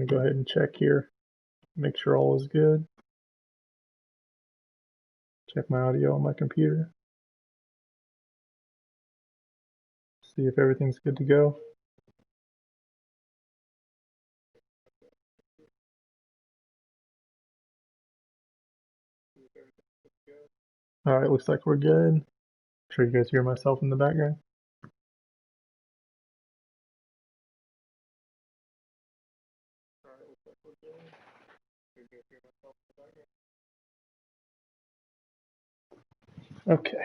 go ahead and check here. Make sure all is good. Check my audio on my computer. See if everything's good to go. All right, looks like we're good. I'm sure you guys hear myself in the background. Okay.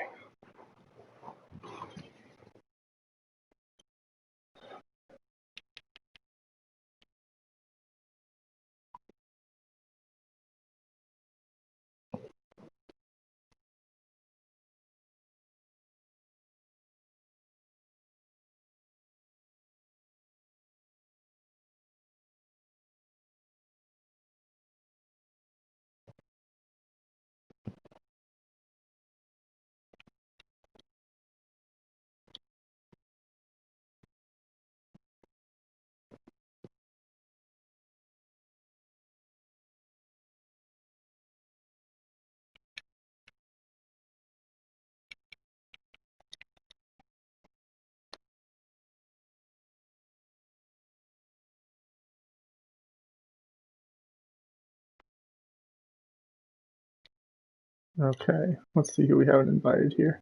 Okay, let's see who we haven't invited here.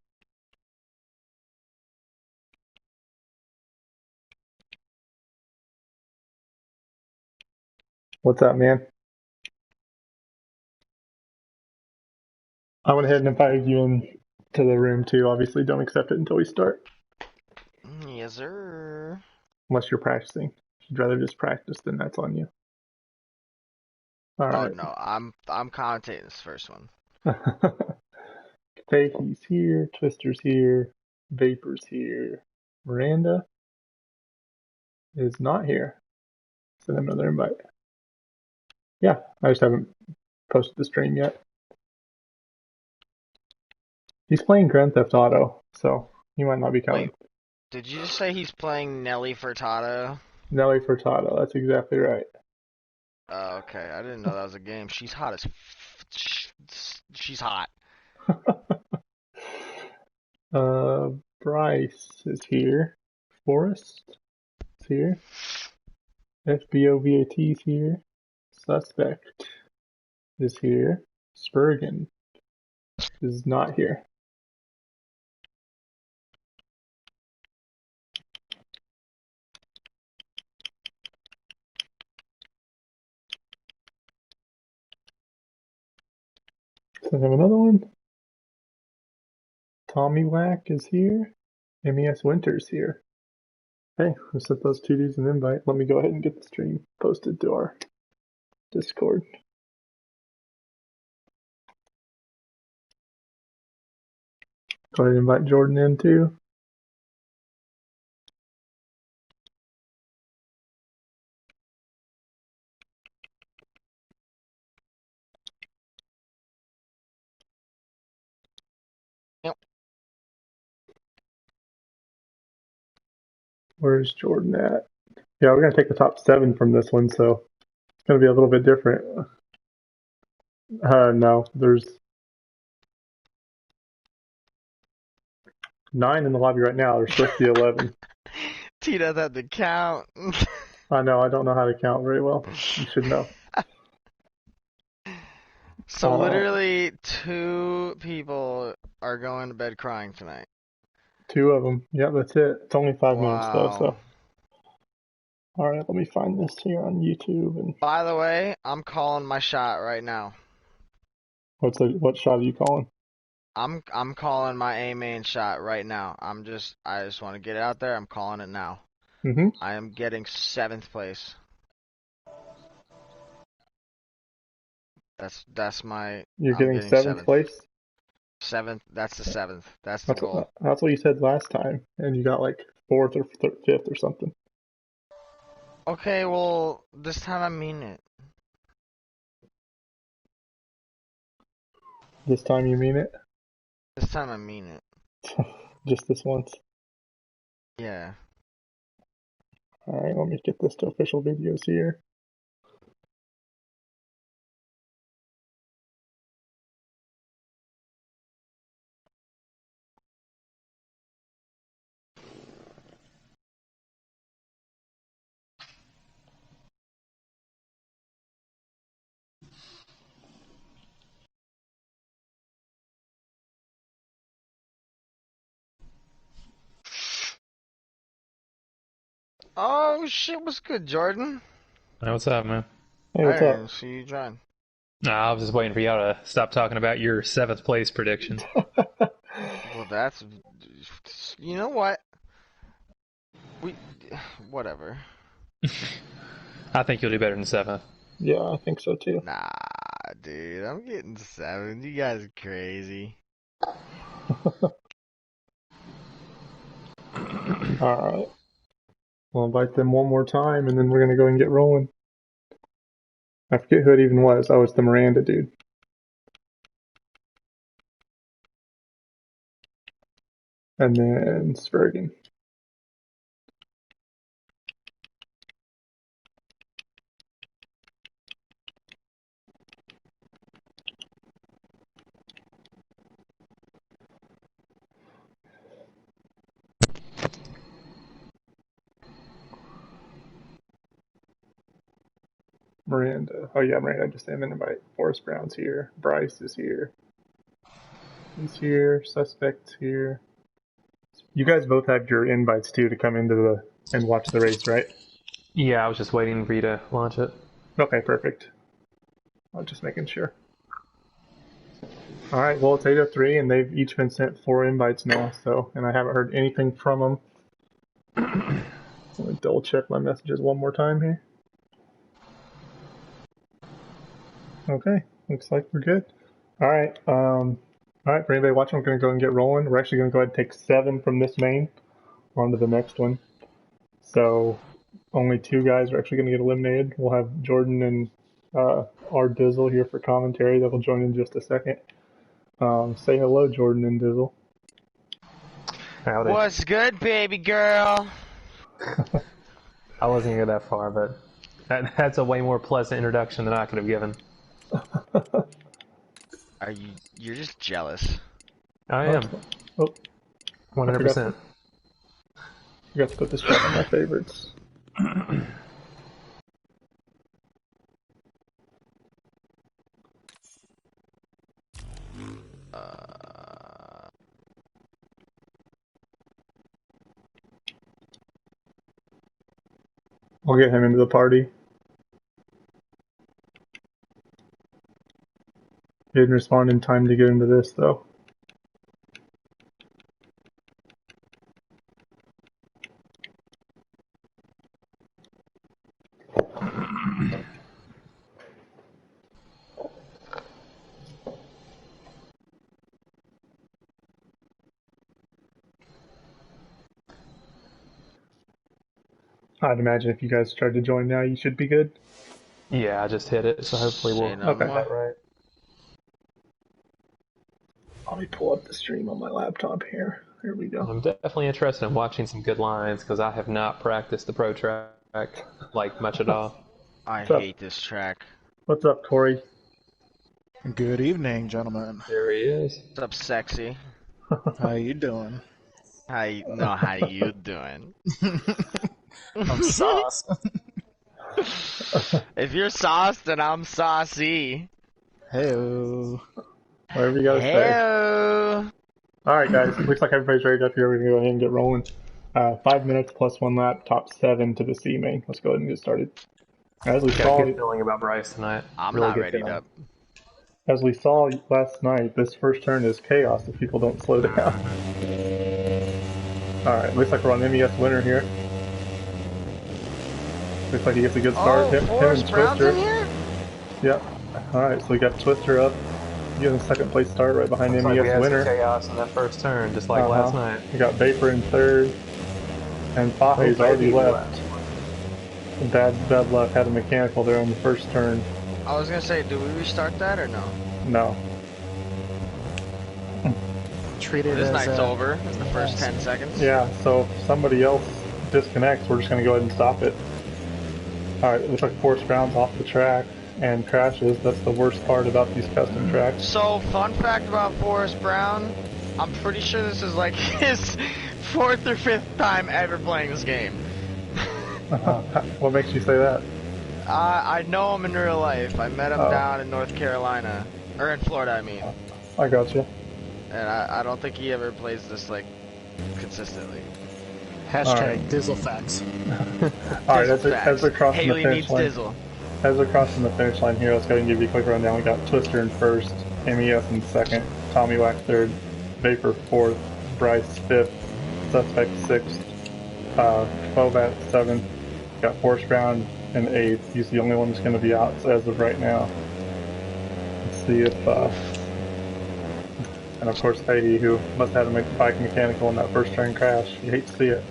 What's up, man? I went ahead and invited you in to the room too. Obviously, don't accept it until we start. Yes, sir. Unless you're practicing. If you'd rather just practice, then that's on you. All right. Oh no, I'm commentating this first one. Fakey's here, Twister's here, Vapor's here. Miranda is not here. Send him another invite. Yeah, I just haven't posted the stream yet. He's playing Grand Theft Auto, so he might not be coming. Wait, did you just say he's playing Nelly Furtado? Nelly Furtado, that's exactly right. Oh, okay, I didn't know that was a game. She's hot as she's hot. Bryce is here. Forrest is here. FBOVAT is here. Suspect is here. Spurgeon is not here. So I have another one. Tommy Whack is here. MES Winter's here. Hey, I sent those two dudes an invite. Let me go ahead and get the stream posted to our Discord. Go ahead and invite Jordan in too. Yep. Where's Jordan at? Yeah, we're going to take the top 7 from this one, so it's going to be a little bit different. No, there's 9 in the lobby right now. There's supposed to be 11. T doesn't have to count. I know, I don't know how to count very well. You should know. So literally 2 people are going to bed crying tonight. 2 of them. Yeah, that's it. It's only 5 minutes though, so. All right, let me find this here on YouTube. And by the way, I'm calling my shot right now. what shot are you calling? I'm calling my A main shot right now. I just want to get it out there. I'm calling it now. I am getting 7th place. That's my. You're getting 7th place? 7th. That's the 7th. That's the goal. That's what you said last time, and you got like 4th or 5th or something. Okay, well, this time I mean it. This time you mean it? This time I mean it. Just this once? Yeah. Alright, let me get this to official videos here. Oh shit, what's good, Jordan? Hey, what's up, man? Hey, I what's didn't even up? see you join. Nah, I was just waiting for y'all to stop talking about your seventh place prediction. Well, that's... You know what? We... Whatever. I think you'll do better than seventh. Yeah, I think so too. Nah, dude, I'm getting 7. You guys are crazy. Alright. We'll invite them one more time and then we're gonna go and get rolling. I forget who it even was. Oh, it's the Miranda dude. And then Svergan. Miranda. Oh yeah, Miranda. I just didn't invite. Forrest Brown's here. Bryce is here. He's here. Suspect's here. You guys both have your invites too to come into the and watch the race, right? Yeah, I was just waiting for you to launch it. Okay, perfect. I'm just making sure. All right, well, it's 8:03, and they've each been sent 4 invites now, so, and I haven't heard anything from them. Let me double check my messages one more time here. Okay, looks like we're good. All right, for anybody watching, I'm going to go and get rolling. We're actually going to go ahead and take 7 from this main onto the next one. So only 2 guys are actually going to get eliminated. We'll have Jordan and our Dizzle here for commentary. That will join in just a second. Say hello, Jordan and Dizzle. Howdy. What's good, baby girl? I wasn't here that far, but that's a way more pleasant introduction than I could have given. You're just jealous. I am. Oh, 100%. I forgot to put this track on my favorites. I'll get him into the party. He didn't respond in time to get into this, though. I'd imagine if you guys tried to join now, you should be good. Yeah, I just hit it, so hopefully we'll no get that right. Let me pull up the stream on my laptop here. Here we go. I'm definitely interested in watching some good lines because I have not practiced the pro track like much at all. I hate this track. What's up, Corey? Good evening, gentlemen. There he is. What's up, sexy? How you doing? How you doing? I'm sauce. If you're sauced, then I'm saucy. Hey-o. Whatever you gotta say. Alright, guys. Looks like everybody's ready up here. We're gonna go ahead and get rolling. 5 minutes plus 1 lap, top 7 to the C main. Let's go ahead and get started. As we Got saw, a good feeling about Bryce tonight. I'm really not good ready feeling. up. As we saw last night, this first turn is chaos if people don't slow down. Alright, looks like we're on MES winner here. Looks like he gets a good start. Him and Twister. In here? Yep. Alright, so we got Twister up. Getting a second place start right behind Looks MES like we had winner. some chaos in that first turn, just like last night. We got Vapor in third. And Fahe's already left. Bad luck. Had a mechanical there on the first turn. I was gonna say, do we restart that or no? No. Treated This as night's over in the first 10 seconds. Yeah, so if somebody else disconnects, we're just going to go ahead and stop it. Alright, it looks like Forrest Brown's off the track and crashes. That's the worst part about these custom tracks. So, fun fact about Forrest Brown, I'm pretty sure this is like his 4th or 5th time ever playing this game. What makes you say that? I know him in real life. I met him down in North Carolina. Or in Florida, I mean. I got you. And I don't think he ever plays this, like, consistently. Hashtag Dizzle facts. All right, as we're crossing the Haley finish needs line, Dizzle. as we're crossing the finish line here, let's go ahead and give you a quick rundown. We got Twister in first, MES in second, Tommy Wack third, Vapor fourth, Bryce fifth, Suspect sixth, Bobat seventh, got Force Ground in eighth. He's the only one that's going to be out as of right now. Let's see if, and of course Fahey, who must have had a bike mechanical in that first turn crash. You hate to see it.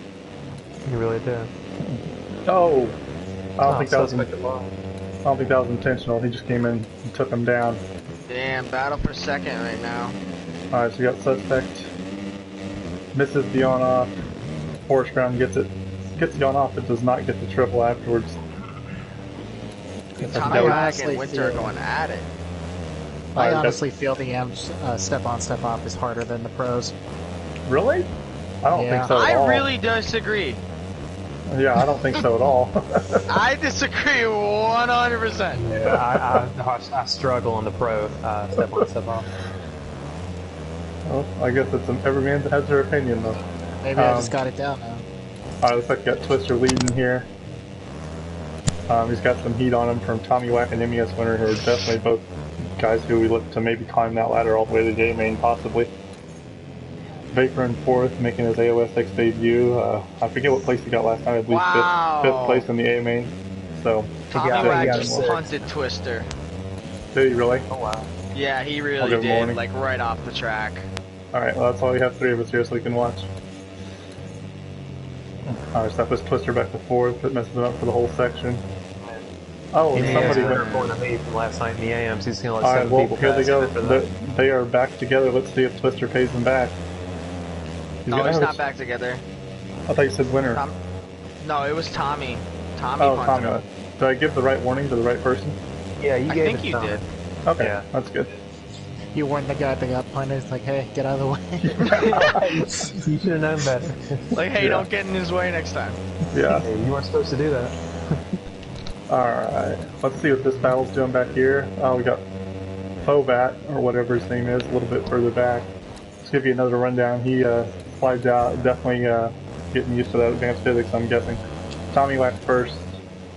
You really did. Oh, I don't think that was. Suspect alive. I don't think that was intentional. He just came in and took him down. Damn, battle for second right now. Alright, so we got Suspect. Misses the on-off. Force Ground gets it. Gets the on-off, but does not get the triple afterwards. Tommy Wack honestly and Winter are feel- going at it. I honestly feel the M's step on, step off is harder than the pros. Really? I don't Yeah. think so at all. I really disagree. Yeah, I don't think so at all. I disagree 100%. Yeah, I struggle on the pro step on, step off. Well, I guess it's every man has their opinion, though. Maybe I just got it down now. Alright, looks like we got Twister leading here. He's got some heat on him from Tommy Wack and MES Winter, who are definitely both guys who we look to maybe climb that ladder all the way to the J-Main, possibly. Vapor in fourth, making his AOSX debut. I forget what place he got last time. I believe Wow. fifth place in the A-Main. So, Tommy got Wack him. just punted Twister. did he really? Oh wow. Yeah, he really Good did, morning. like right off the track. Alright, well that's all we have, three of us here, so we can watch. Alright, so that was Twister back to fourth. That messes him up for the whole section. Oh, and Yeah, somebody better went. more than me from last night in the AMs. He's gonna let Alright, 7 well, people here they pass go. him for that. They are back together. Let's see if Twister pays them back. No, gonna he's have not a- back together. I thought you said winner. No, it was Tommy. Tommy Oh, punted Tommy. him. Did I give the right warning to the right person? Yeah, you I gave think it you time. did. Okay, Yeah. that's good. You weren't the guy that got punted. It's like, hey, get out of the way. You should have known better. Like, hey, Yeah. don't get in his way next time. Yeah. Hey, you weren't supposed to do that. Alright, let's see what this battle's doing back here. Oh, we got Fovat, or whatever his name is, a little bit further back. Let's give you another rundown. He slides out, definitely getting used to that advanced physics, I'm guessing. Tommy Wack first,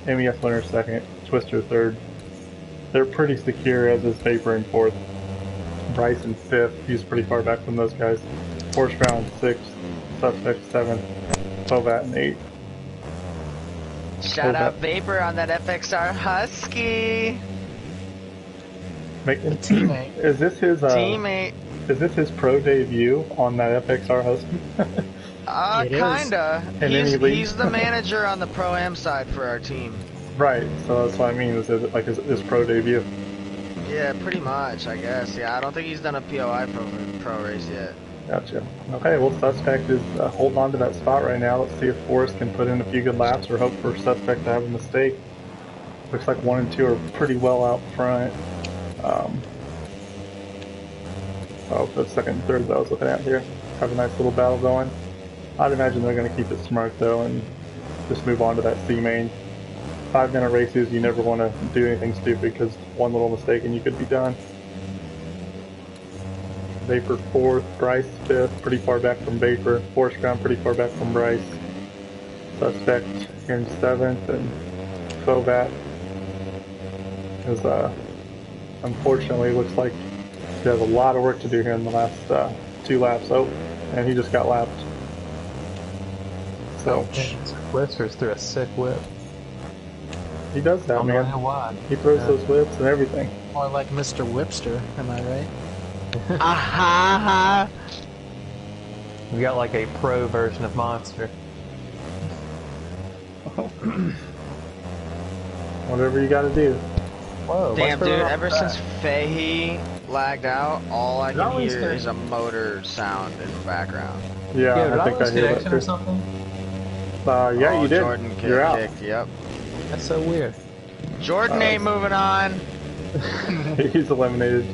MES Winner second, Twister third. They're pretty secure, as is Vapor in fourth. Bryce in fifth, he's pretty far back from those guys. Force Ground sixth, Suspect seventh, Fovat in eighth. Shout out Vapor on that FXR Husky. Teammate. Is this his Teammate. Is this his pro debut on that FXR Husky? It is. Kinda. In any league? He's the manager on the Pro-Am side for our team. Right, so that's what I mean. Is it like his pro debut? Yeah, pretty much, I guess. Yeah, I don't think he's done a POI pro race yet. Gotcha. Okay, well, Suspect is holding on to that spot right now. Let's see if Forrest can put in a few good laps or hope for Suspect to have a mistake. Looks like 1 and 2 are pretty well out front. The second and third that I was looking at here have a nice little battle going. I'd imagine they're going to keep it smart though and just move on to that C main. 5-minute races, you never want to do anything stupid because one little mistake and you could be done. Vapor 4th, Bryce 5th, pretty far back from Vapor. Force Ground pretty far back from Bryce. Suspect here in 7th, and Fovat is, unfortunately, looks like he has a lot of work to do here in the last 2 laps. Oh, and he just got lapped. So, Whisters threw a sick whip. he does I that, don't know man. how wide. He throws Yeah. those whips and everything. More like Mr. Whipster, am I right? Aha! We got like a pro version of Monster. Whatever you gotta do. Whoa! Damn, let's dude, throw it ever off the since back. Fahey lagged out, all I Did I can lose hear connection? is a motor sound in the background. Yeah, Yo, did I think I lose hear that connection or too. something? Yeah, Oh, you did. Jordan You're out. kicked, yep. That's so weird. Jordan ain't moving on. He's eliminated.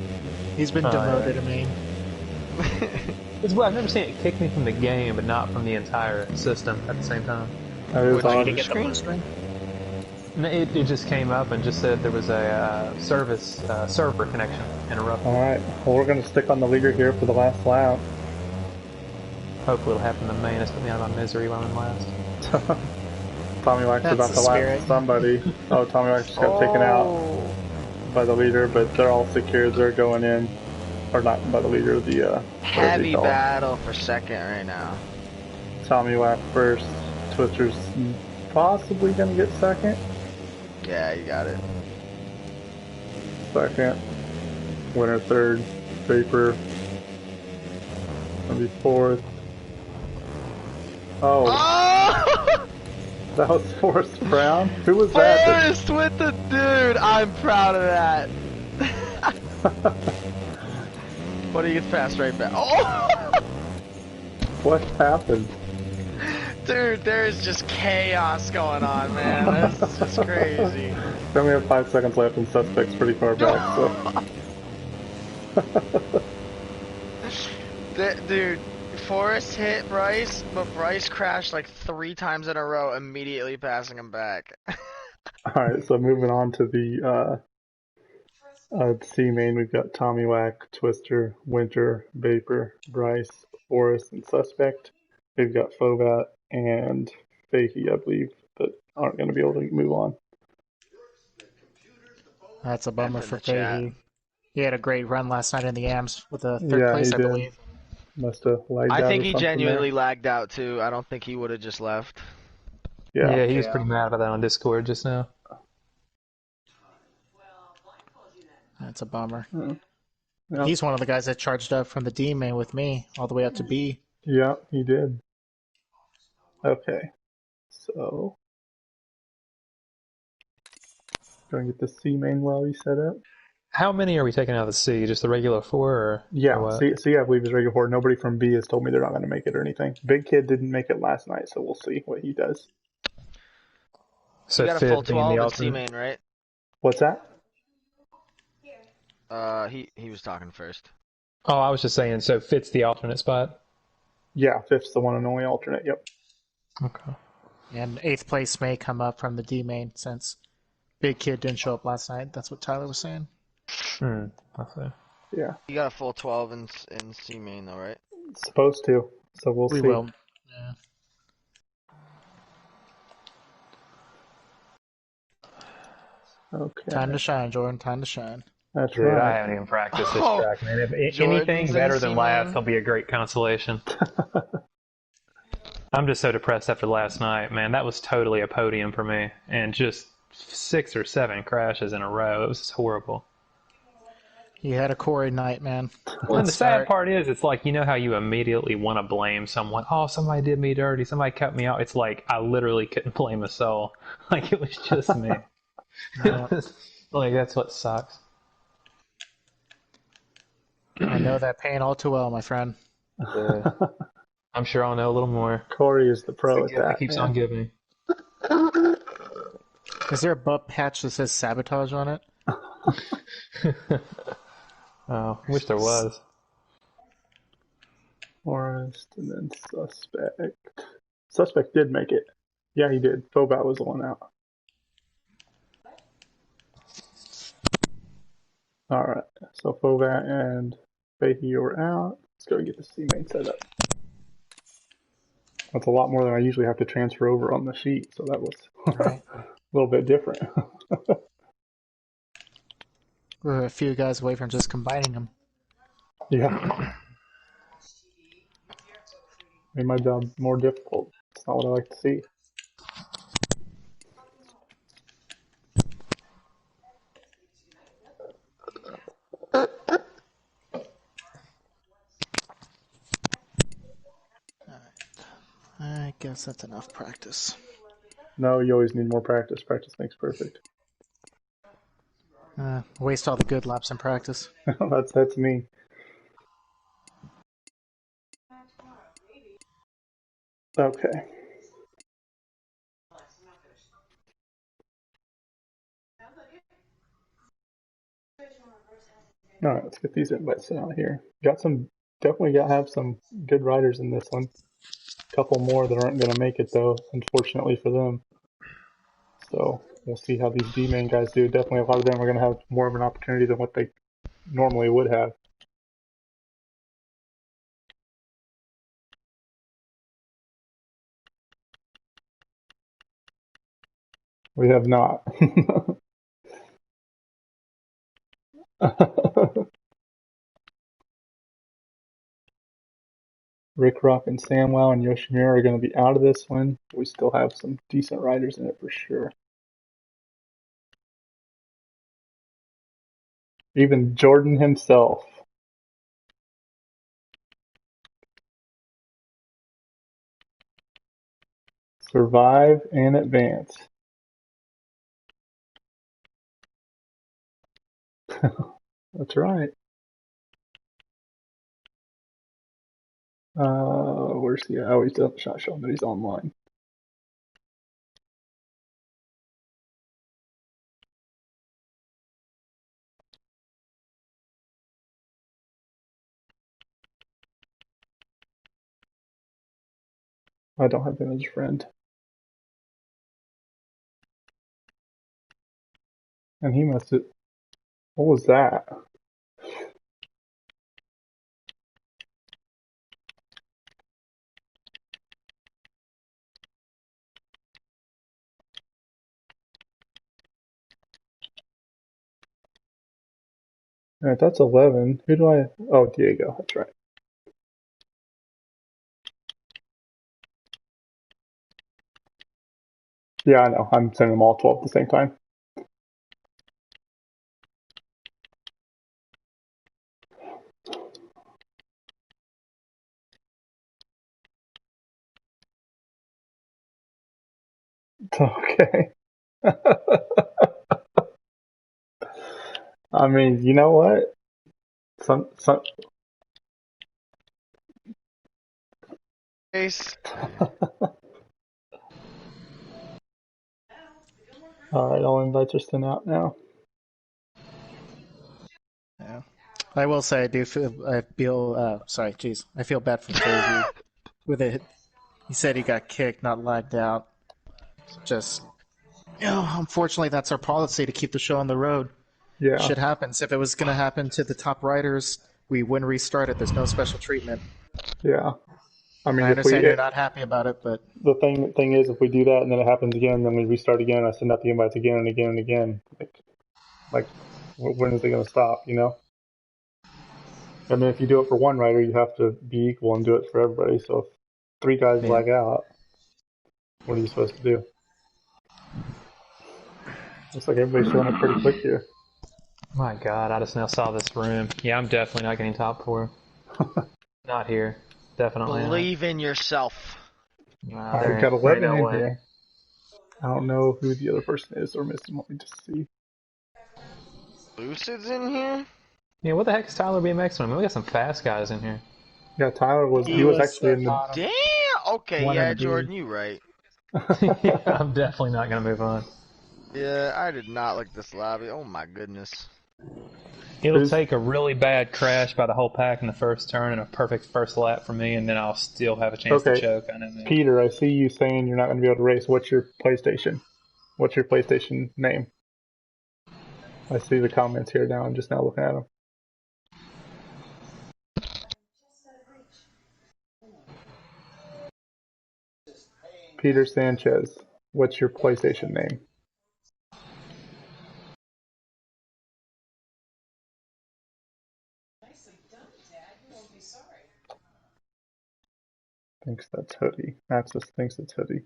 He's been Oh, demoted yeah. to main. It's well, I've never seen it kick me from the game, but not from the entire system at the same time. That is Would you odd. get the blue screen? No, it just came up and just said there was a server connection interrupted. Alright, well we're going to stick on the leader here for the last lap. Hopefully it'll happen to me and it's put me out of my misery while I'm in last. Tommy Wax That's about the to spirit. last somebody. Oh, Tommy Wax just got taken out by the leader, but they're all secured. They're going in. Or not by the leader, the, Heavy battle for second right now. Tommy Wax first. Twister's possibly going to get second. Yeah, you got it. Second. Winner third. Vapor. Gonna be fourth. Oh! That was Forrest Brown? Who was that? Forrest with the dude! I'm proud of that. What do you get past right back? Oh! What happened? Dude, there's just chaos going on, man. This is just crazy. We only have 5 seconds left and Suspect's pretty far back, so... Dude, Forrest hit Bryce, but Bryce crashed like 3 times in a row, immediately passing him back. Alright, so moving on to the C main, we've got Tommy Wack, Twister, Winter, Vapor, Bryce, Forrest, and Suspect. We've got Fovat and Fakey, I believe, that aren't going to be able to move on. That's a bummer for Fahey. He had a great run last night in the AMs with a third place, I believe. Must have lagged out. I think he genuinely lagged out too. I don't think he would have just left. Yeah, he was pretty mad about that on Discord just now. That's a bummer. Yep. He's one of the guys that charged up from the D main with me all the way up to B. Yeah, he did. Okay, so going to get the C main lobby set up. How many are we taking out of the C? Just the regular 4? Or C I believe is regular 4. Nobody from B has told me they're not going to make it or anything. Big Kid didn't make it last night, so we'll see what he does. So you got a full 12 in C main, right? What's that? He was talking first. Oh, I was just saying, so Fit's the alternate spot? Yeah, Fifth's the one and only alternate, yep. Okay. And 8th place may come up from the D main since Big Kid didn't show up last night. That's what Tyler was saying. That's it. Yeah. You got a full 12 in C main though, right? Supposed to, so we'll see. We will. Yeah. Okay. Time to shine, Jordan. Time to shine. That's Dude, right. I haven't even practiced this track, man. If anything better than last, it'll be a great consolation. I'm just so depressed after last night, man. That was totally a podium for me. And just 6 or 7 crashes in a row. It was just horrible. You had a Corey night, man. Well, and the sad part is, it's like, you know how you immediately want to blame someone. Oh, somebody did me dirty. Somebody cut me out. It's like, I literally couldn't blame a soul. Like, it was just me. Like, that's what sucks. I know that pain all too well, my friend. I'm sure I'll know a little more. Corey is the pro at that. That keeps on giving. Is there a butt patch that says sabotage on it? Oh, wish there was. Forrest and then Suspect. Suspect did make it. Yeah, he did. Fobat was the one out. Alright, so Fobat and Fahey are out. Let's go get the C main set up. That's a lot more than I usually have to transfer over on the sheet, so that was a little bit different. We're a few guys away from just combining them. Yeah. Made my job more difficult. It's not what I like to see. I guess that's enough practice. No, you always need more practice. Practice makes perfect. Waste all the good laps in practice. That's me. Okay. All right, let's get these invites out here. Definitely got to have some good riders in this one. A couple more that aren't going to make it though, unfortunately for them. So we'll see how these D main guys do. Definitely a lot of them are going to have more of an opportunity than what they normally would have. We have not. Rick Rock and Samwow and Yoshimura are going to be out of this one. We still have some decent riders in it for sure. Even Jordan himself. Survive and advance. That's right. Where's he? Oh, he's not showing that he's online. I don't have him as a friend. And he must have. What was that? Alright, that's 11. Who do I. Oh, Diego. That's right. Yeah, I know. I'm sending them all 12 at the same time. Okay. I mean, you know what? Some. Ace. Alright, all invites are sent out now. Yeah. I will say I feel bad for Crazy with it. He said he got kicked, not lagged out. Just, unfortunately, that's our policy to keep the show on the road. Yeah. Shit happens. If it was going to happen to the top riders, we wouldn't restart it. There's no special treatment. Yeah. I mean, I understand you're not happy about it, but the thing is, if we do that and then it happens again, then we restart again. I send out the invites again and again and again. Like when is it going to stop? You know. I mean, if you do it for one rider, you have to be equal and do it for everybody. So if 3 guys lag out, what are you supposed to do? Looks like everybody's showing up pretty quick here. My God, I just now saw this room. Yeah, I'm definitely not getting top 4. Not here. Definitely Believe not. in yourself. I've got 11 in here. I don't know who the other person is or missing. Let me just see. Lucid's in here? Yeah, what the heck is Tyler BMX doing? We got some fast guys in here. Yeah, Tyler was actually in the bottom. Damn! Okay, yeah, Jordan, you right. Yeah, I'm definitely not going to move on. Yeah, I did not like this lobby. Oh my goodness. It'll take a really bad crash by the whole pack in the first turn and a perfect first lap for me, and then I'll still have a chance to choke on it. Peter, I see you saying you're not going to be able to race. What's your PlayStation? What's your PlayStation name? I see the comments here now. I'm just now looking at them. Peter Sanchez, what's your PlayStation name? Thinks that's Hoodie. Maxis thinks it's Hoodie.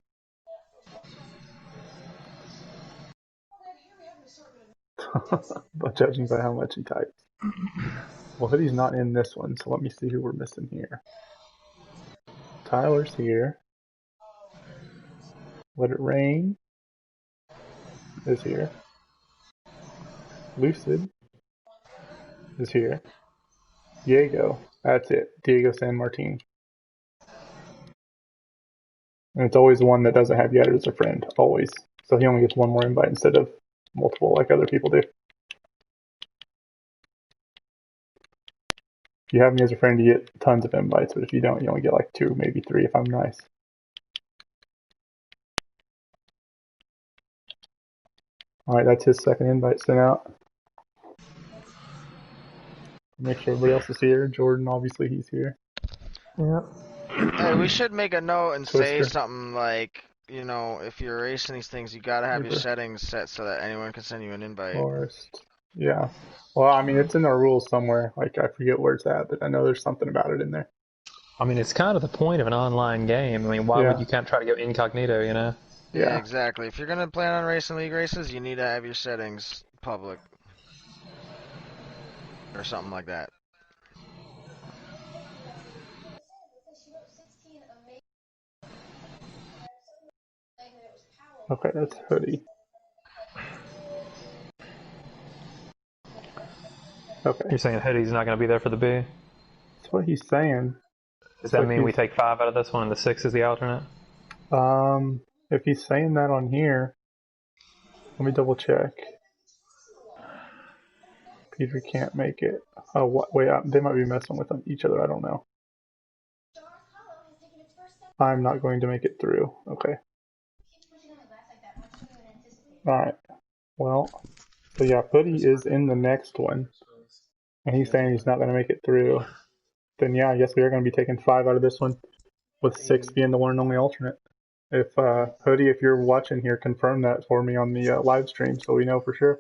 But judging by how much he types. Well, Hoodie's not in this one, so let me see who we're missing here. Tyler's here. Let It Rain is here. Lucid is here. Diego, that's it. Diego San Martin. And it's always the one that doesn't have you added as a friend, always. So he only gets one more invite instead of multiple like other people do. If you have me as a friend, you get tons of invites, but if you don't, you only get like 2, maybe 3 if I'm nice. Alright, that's his second invite sent out. Make sure everybody else is here. Jordan, obviously, he's here. Yep. Hey, we should make a note and say something like, you know, if you're racing these things, you gotta have your settings set so that anyone can send you an invite. Forest. Yeah. Well, I mean, it's in our rules somewhere. Like, I forget where it's at, but I know there's something about it in there. I mean, it's kind of the point of an online game. I mean, why would you kind of try to go incognito, you know? Yeah, exactly. If you're gonna plan on racing league races, you need to have your settings public. Or something like that. Okay, that's Hoodie. Okay. You're saying Hoodie's not going to be there for the B? That's what he's saying. Does that mean we take 5 out of this one and the 6 is the alternate? If he's saying that on here, let me double check. Peter can't make it. Oh, wait, they might be messing with each other. I don't know. I'm not going to make it through. Okay. Alright. Well, so yeah, Hoodie is in the next one. And he's saying he's not going to make it through. Then yeah, I guess we are going to be taking 5 out of this one, with 6 being the one and only alternate. If Hoodie, if you're watching here, confirm that for me on the live stream so we know for sure.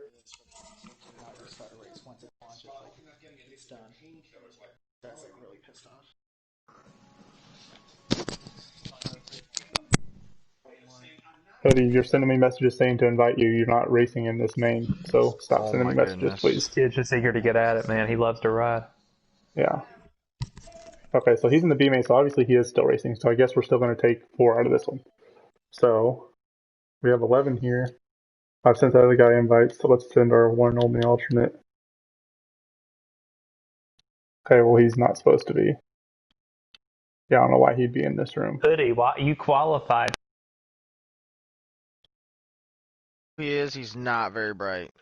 Hoodie, you're sending me messages saying to invite you. You're not racing in this main, so stop sending me messages, please. Kid's just eager to get at it, man. He loves to ride. Yeah. Okay, so he's in the B main, so obviously he is still racing. So I guess we're still going to take 4 out of this one. So we have 11 here. I've sent the other guy invites, so let's send our one and only alternate. Okay, well he's not supposed to be. Yeah, I don't know why he'd be in this room. Hoodie, why you qualified? He's not very bright.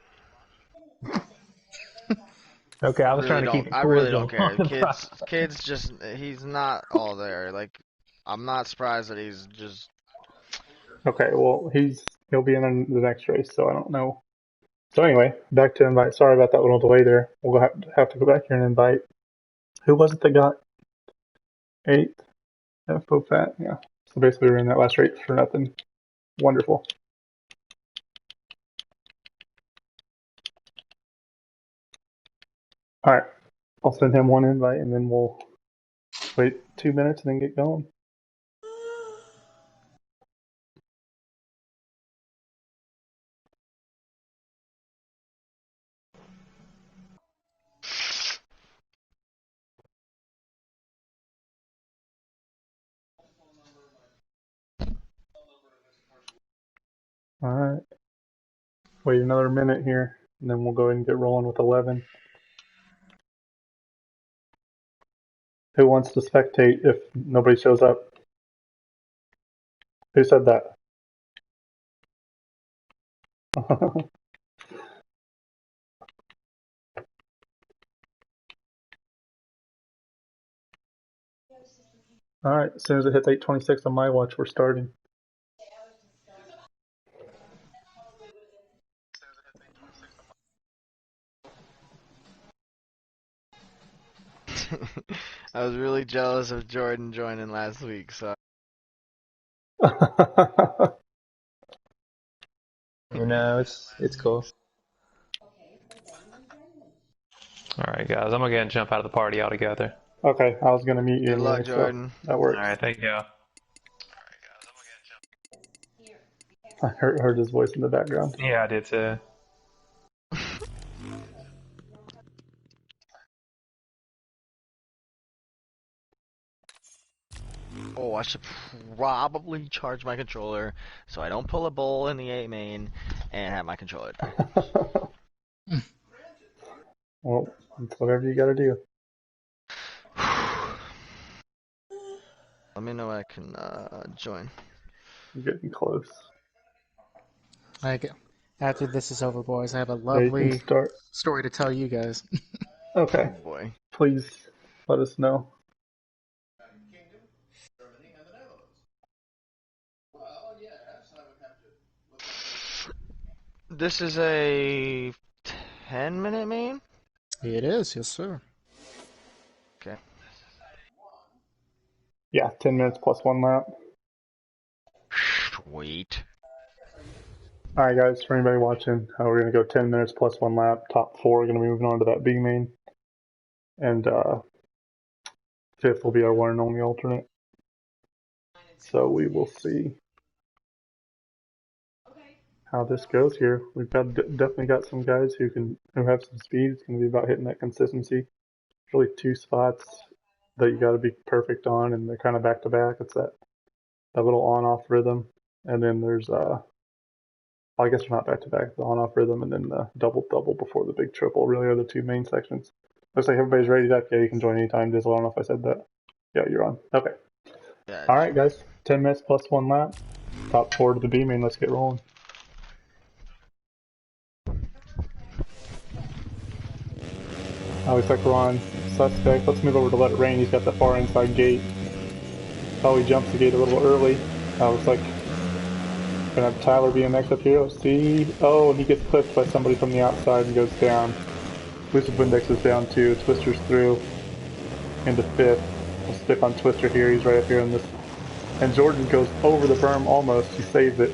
Okay, I was trying to keep it I really don't care. Kids just, he's not all there. Like, I'm not surprised that he's just... Okay, well, he'll be in the next race, so I don't know. So anyway, back to invite. Sorry about that little delay there. We'll have to go back here and invite. Who was it that got 8th? FOFAT, yeah. So basically we're in that last race for nothing. Wonderful. Alright, I'll send him one invite and then we'll wait 2 minutes and then get going. Alright. Wait another minute here and then we'll go ahead and get rolling with 11. Who wants to spectate if nobody shows up? Who said that? Alright, as soon as it hits 8:26 on my watch, we're starting. I was really jealous of Jordan joining last week, so... You know, it's cool. Alright, guys, I'm going to go ahead and jump out of the party altogether. Okay, I was going to meet you. Good luck, Jordan. So that works. Alright, thank you. I heard his voice in the background. Yeah, I did too. Oh, I should probably charge my controller so I don't pull a bull in the A main and have my controller die. Well, it's whatever you gotta do. Let me know when I can join. You're getting close. After this is over, boys, I have a lovely story to tell you guys. Okay. Oh boy. Please let us know. This is a 10-minute main? It is, yes sir. Okay. Yeah, 10 minutes plus 1 lap. Sweet. Alright guys, for anybody watching, we're going to go 10 minutes plus 1 lap. Top 4 are going to be moving on to that B main. And 5th will be our one and only alternate. So we will see how this goes here. We've got definitely got some guys who have some speed. It's going to be about hitting that consistency. There's really 2 spots that you got to be perfect on, and they're kind of back to back. It's that little on-off rhythm, and then there's I guess we're not back to back. The on-off rhythm, and then the double before the big triple. Really are the 2 main sections. Looks like everybody's ready up. Yeah, you can join anytime, Dizzle. I don't know if I said that. Yeah, you're on. Okay. Yeah, All right, guys. 10 minutes plus 1 lap. Top 4 to the B main. Let's get rolling. Looks like we're on suspect. Let's move over to Let It Rain. He's got the far inside gate. Oh, he jumps the gate a little early. Looks like we're gonna have Tyler BMX up here. Let's see. Oh, and he gets clipped by somebody from the outside and goes down. Lucid Windex is down too. Twister's through into 5th. We'll stick on Twister here. He's right up here in this. And Jordan goes over the berm almost. He saved it.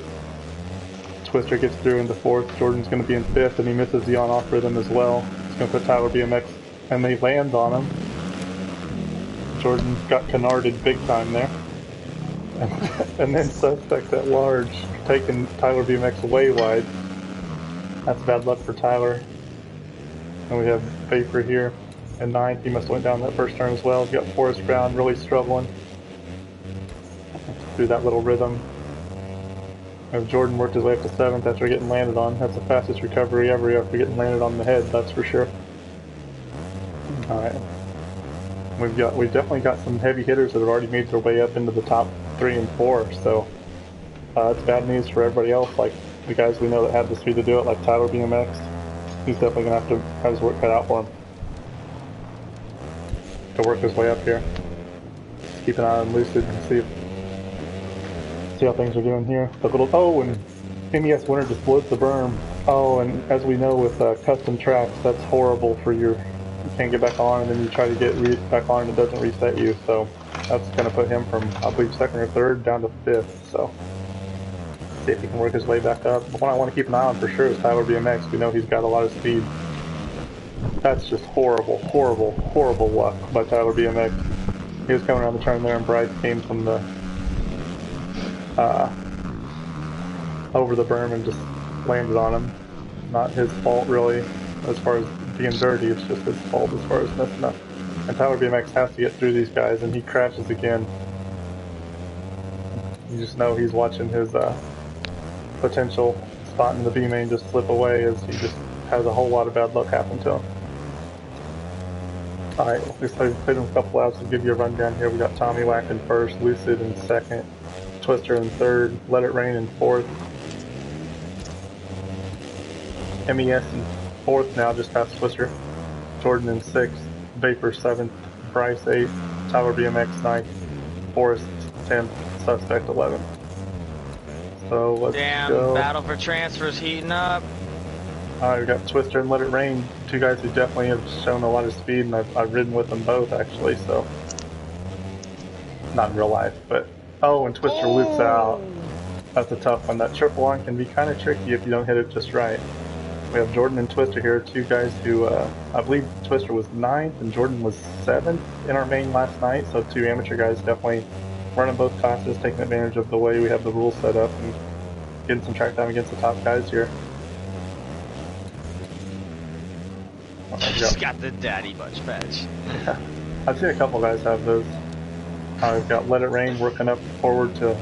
Twister gets through into 4th. Jordan's going to be in 5th, and he misses the on-off rhythm as well. He's going to put Tyler BMX, and they land on him. Jordan got canarded big time there. And then Suspect at large, taking Tyler BMX way wide. That's bad luck for Tyler. And we have Vapor here in 9th. He must have went down that first turn as well. He's got Forrest Brown really struggling through that little rhythm. Jordan worked his way up to 7th after getting landed on. That's the fastest recovery ever after getting landed on the head, that's for sure. Alright. We've definitely got some heavy hitters that have already made their way up into the top 3 and 4, so it's bad news for everybody else, like the guys we know that have the speed to do it, like Tyler BMX. He's definitely going to have his work cut out for him to work his way up here. Just keep an eye on Lucid and see how things are doing here. And MES Winter just blows the berm. Oh, and as we know with custom tracks, that's horrible for you can't get back on, and then you try to get back on and it doesn't reset you. So that's going to put him from, I believe, 2nd or 3rd down to 5th. So see if he can work his way back up. The one I want to keep an eye on for sure is Tyler BMX. We know he's got a lot of speed. That's just horrible luck by Tyler BMX. He was coming around the turn there, and Bryce came from the over the berm and just landed on him. Not his fault really, as far as being dirty. It's just his fault as far as messing up. And Tyler BMX has to get through these guys, and he crashes again. You just know he's watching his potential spot in the B main just slip away, as he just has a whole lot of bad luck happen to him. Alright, let's play him a couple laps to give you a rundown here. We got Tommy Whack in 1st, Lucid in 2nd, Twister in 3rd, Let It Rain in 4th, MES in 4th now, just past Twister, Jordan in 6th, Vapor 7th, Bryce 8th, Tyler BMX 9th, Forrest 10th, Suspect 11th. So let's go. Battle for transfers heating up. Alright, we got Twister and Let It Rain, 2 guys who definitely have shown a lot of speed, and I've ridden with them both actually, so not in real life, but oh, and Twister loops out. That's a tough one. That triple on can be kind of tricky if you don't hit it just right. We have Jordan and Twister here, 2 guys who, I believe Twister was 9th and Jordan was 7th in our main last night, so 2 amateur guys definitely running both classes, taking advantage of the way we have the rules set up and getting some track time against the top guys here. Just got the daddy bunch badge. I've seen a couple guys have those. We've got Let It Rain working up forward to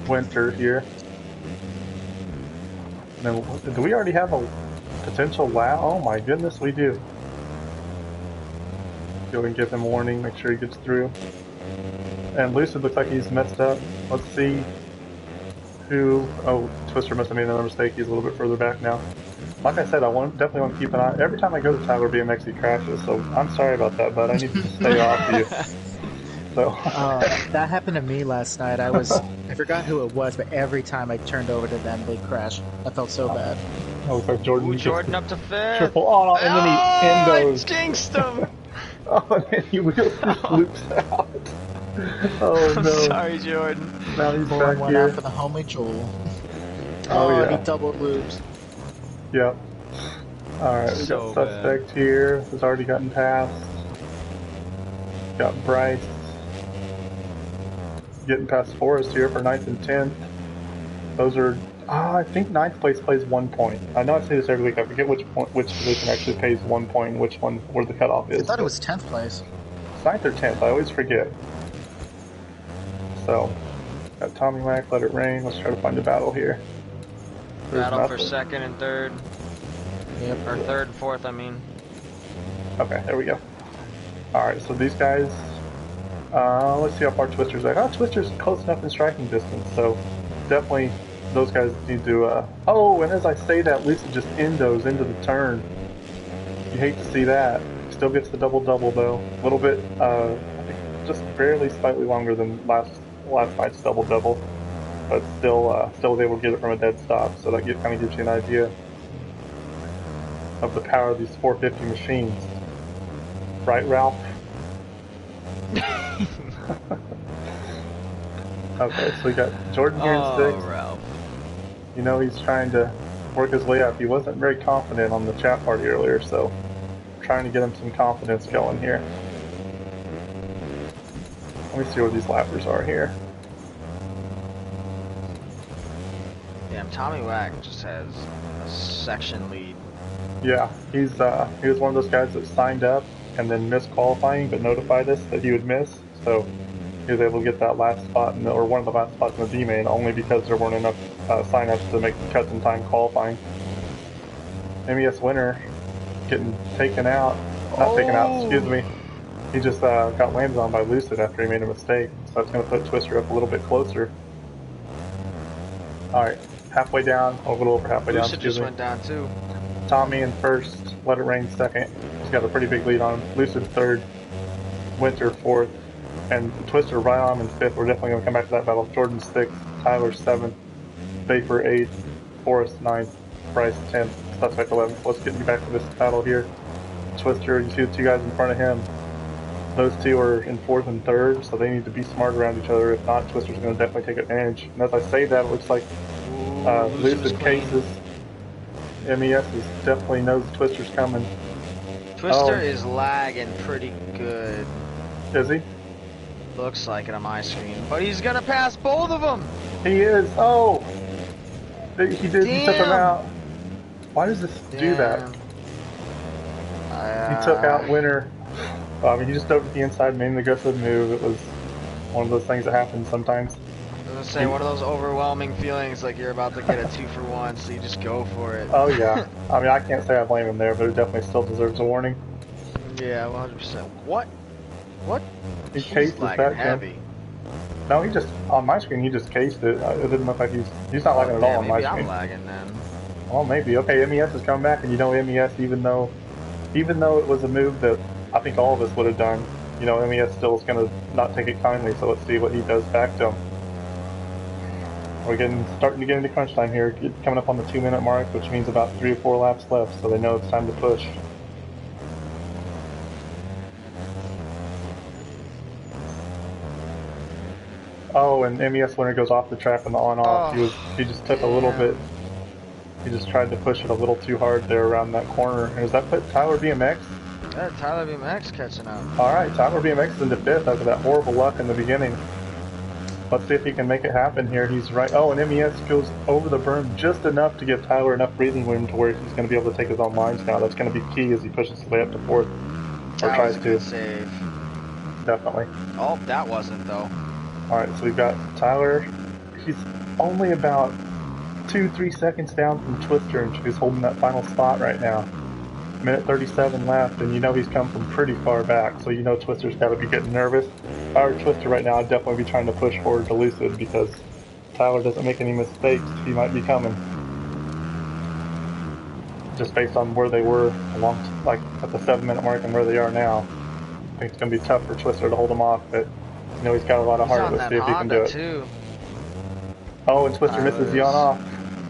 Winter here. And then, do we already have a potential lap? Oh my goodness, we do. Go and give him a warning, make sure he gets through. And Lucid looks like he's messed up. Let's see who... Oh, Twister must have made another mistake. He's a little bit further back now. Like I said, I definitely want to keep an eye. Every time I go to Tyler BMX, he crashes, so I'm sorry about that, but I need to stay off you. So that happened to me last night. I forgot who it was, but every time I turned over to them, they crashed. I felt so bad. Oh, looks like Jordan. Ooh, Jordan up to 5th. Triple. Oh, and then he endos. Jinxed him. Oh, and then he just loops out. Oh I'm no. sorry, Jordan. Now he's Pulling back one here. out for the homie Joel. Oh And he yeah. doubled loops. Yep. Alright, we got So Suspect here. Has already gotten past. Got Bryce. Getting past Forrest here for 9th and 10th. Those are... I think 9th place plays 1 point. I know I say this every week. I forget which position actually pays 1 point and which one where the cutoff is. I thought it was 10th place. It's 9th or 10th. I always forget. So, got Tommy Mac, Let It Rain. Let's try to find a battle here. Battle for 2nd and 3rd. Yep. Or 3rd and 4th, I mean. Okay, there we go. Alright, so these guys... let's see how far Twister's like. Oh, Twister's close enough in striking distance, so definitely those guys need to... Oh, and as I say that, Lisa just endos into the turn. You hate to see that. Still gets the double-double, though. A little bit, I think just barely slightly longer than last night's double-double. But still was able to get it from a dead stop, so that kind of gives you an idea of the power of these 450 machines. Right, Ralph? Okay, so we got Jordan here in 6th. Ralph. You know he's trying to work his way up. He wasn't very confident on the chat party earlier, so trying to get him some confidence going here. Let me see where these lappers are here. Damn, Tommy Wack just has a section lead. Yeah, he was one of those guys that signed up and then missed qualifying, but notified us that he would miss. So he was able to get that last spot, or one of the last spots in the D-main, only because there weren't enough sign-ups to make the cuts in time qualifying. MES winner getting taken out. Not taken out, excuse me. He just got landed on by Lucid after he made a mistake. So that's going to put Twister up a little bit closer. Alright, halfway down, a little over halfway down. Lucid just went down too. Tommy in 1st, Let It Rain 2nd. He's got a pretty big lead on him. Lucid 3rd, Winter 4th, and Twister right on him in 5th. We're definitely going to come back to that battle. Jordan 6th, Tyler 7th, Vapor 8th, Forrest 9th, Bryce 10th, Suspect 11th. Let's get you back to this battle here. Twister, you see the two guys in front of him. Those two are in 4th and 3rd, so they need to be smart around each other. If not, Twister's going to definitely take advantage. And as I say that, it looks like Lucid cases. MES definitely knows Twister's coming. Twister is lagging pretty good. Is he? Looks like it on my screen. But he's going to pass both of them. He is. Oh! He did. Damn. He took him out. Why does this do that? He took out Winner. I mean, he just dove to the inside, made an aggressive move. It was one of those things that happens sometimes. I was gonna say, one of those overwhelming feelings like you're about to get a 2-for-1, so you just go for it. Oh, yeah. I mean, I can't say I blame him there, but it definitely still deserves a warning. Yeah, 100%. What? He He's cased his lagging back heavy. No, he just, on my screen, he just cased it. It didn't look like he's not lagging at all on my maybe screen. I'm lagging then. Oh, maybe. Okay, MES is coming back, and you know MES, even though it was a move that I think all of us would have done, you know, MES still is going to not take it kindly, so let's see what he does back to him. We're starting to get into crunch time here, coming up on the 2-minute mark, which means about 3 or 4 laps left, so they know it's time to push. Oh, and MES winner goes off the track on the on-off. He just took a little bit. He just tried to push it a little too hard there around that corner. And does that put Tyler BMX? Yeah, Tyler BMX catching up. Alright, Tyler BMX is into 5th after that horrible luck in the beginning. Let's see if he can make it happen here. He's right. Oh, and MES goes over the berm just enough to give Tyler enough breathing room to where he's going to be able to take his own lines now. That's going to be key as he pushes his way up to 4th. Or That tries was a to. good save. Definitely. Oh, that wasn't though. Alright, so we've got Tyler. He's only about 2-3 seconds down from Twister, and he's holding that final spot right now. Minute 37 left, and you know he's come from pretty far back, so you know Twister's got to be getting nervous. If I were Twister right now, I'd definitely be trying to push forward to Lucid, because Tyler doesn't make any mistakes, he might be coming. Just based on where they were like at the 7-minute mark and where they are now. I think it's going to be tough for Twister to hold him off, but you know he's got a lot of heart. Let's see if he can do it. Too. Oh, and Twister misses the on-off.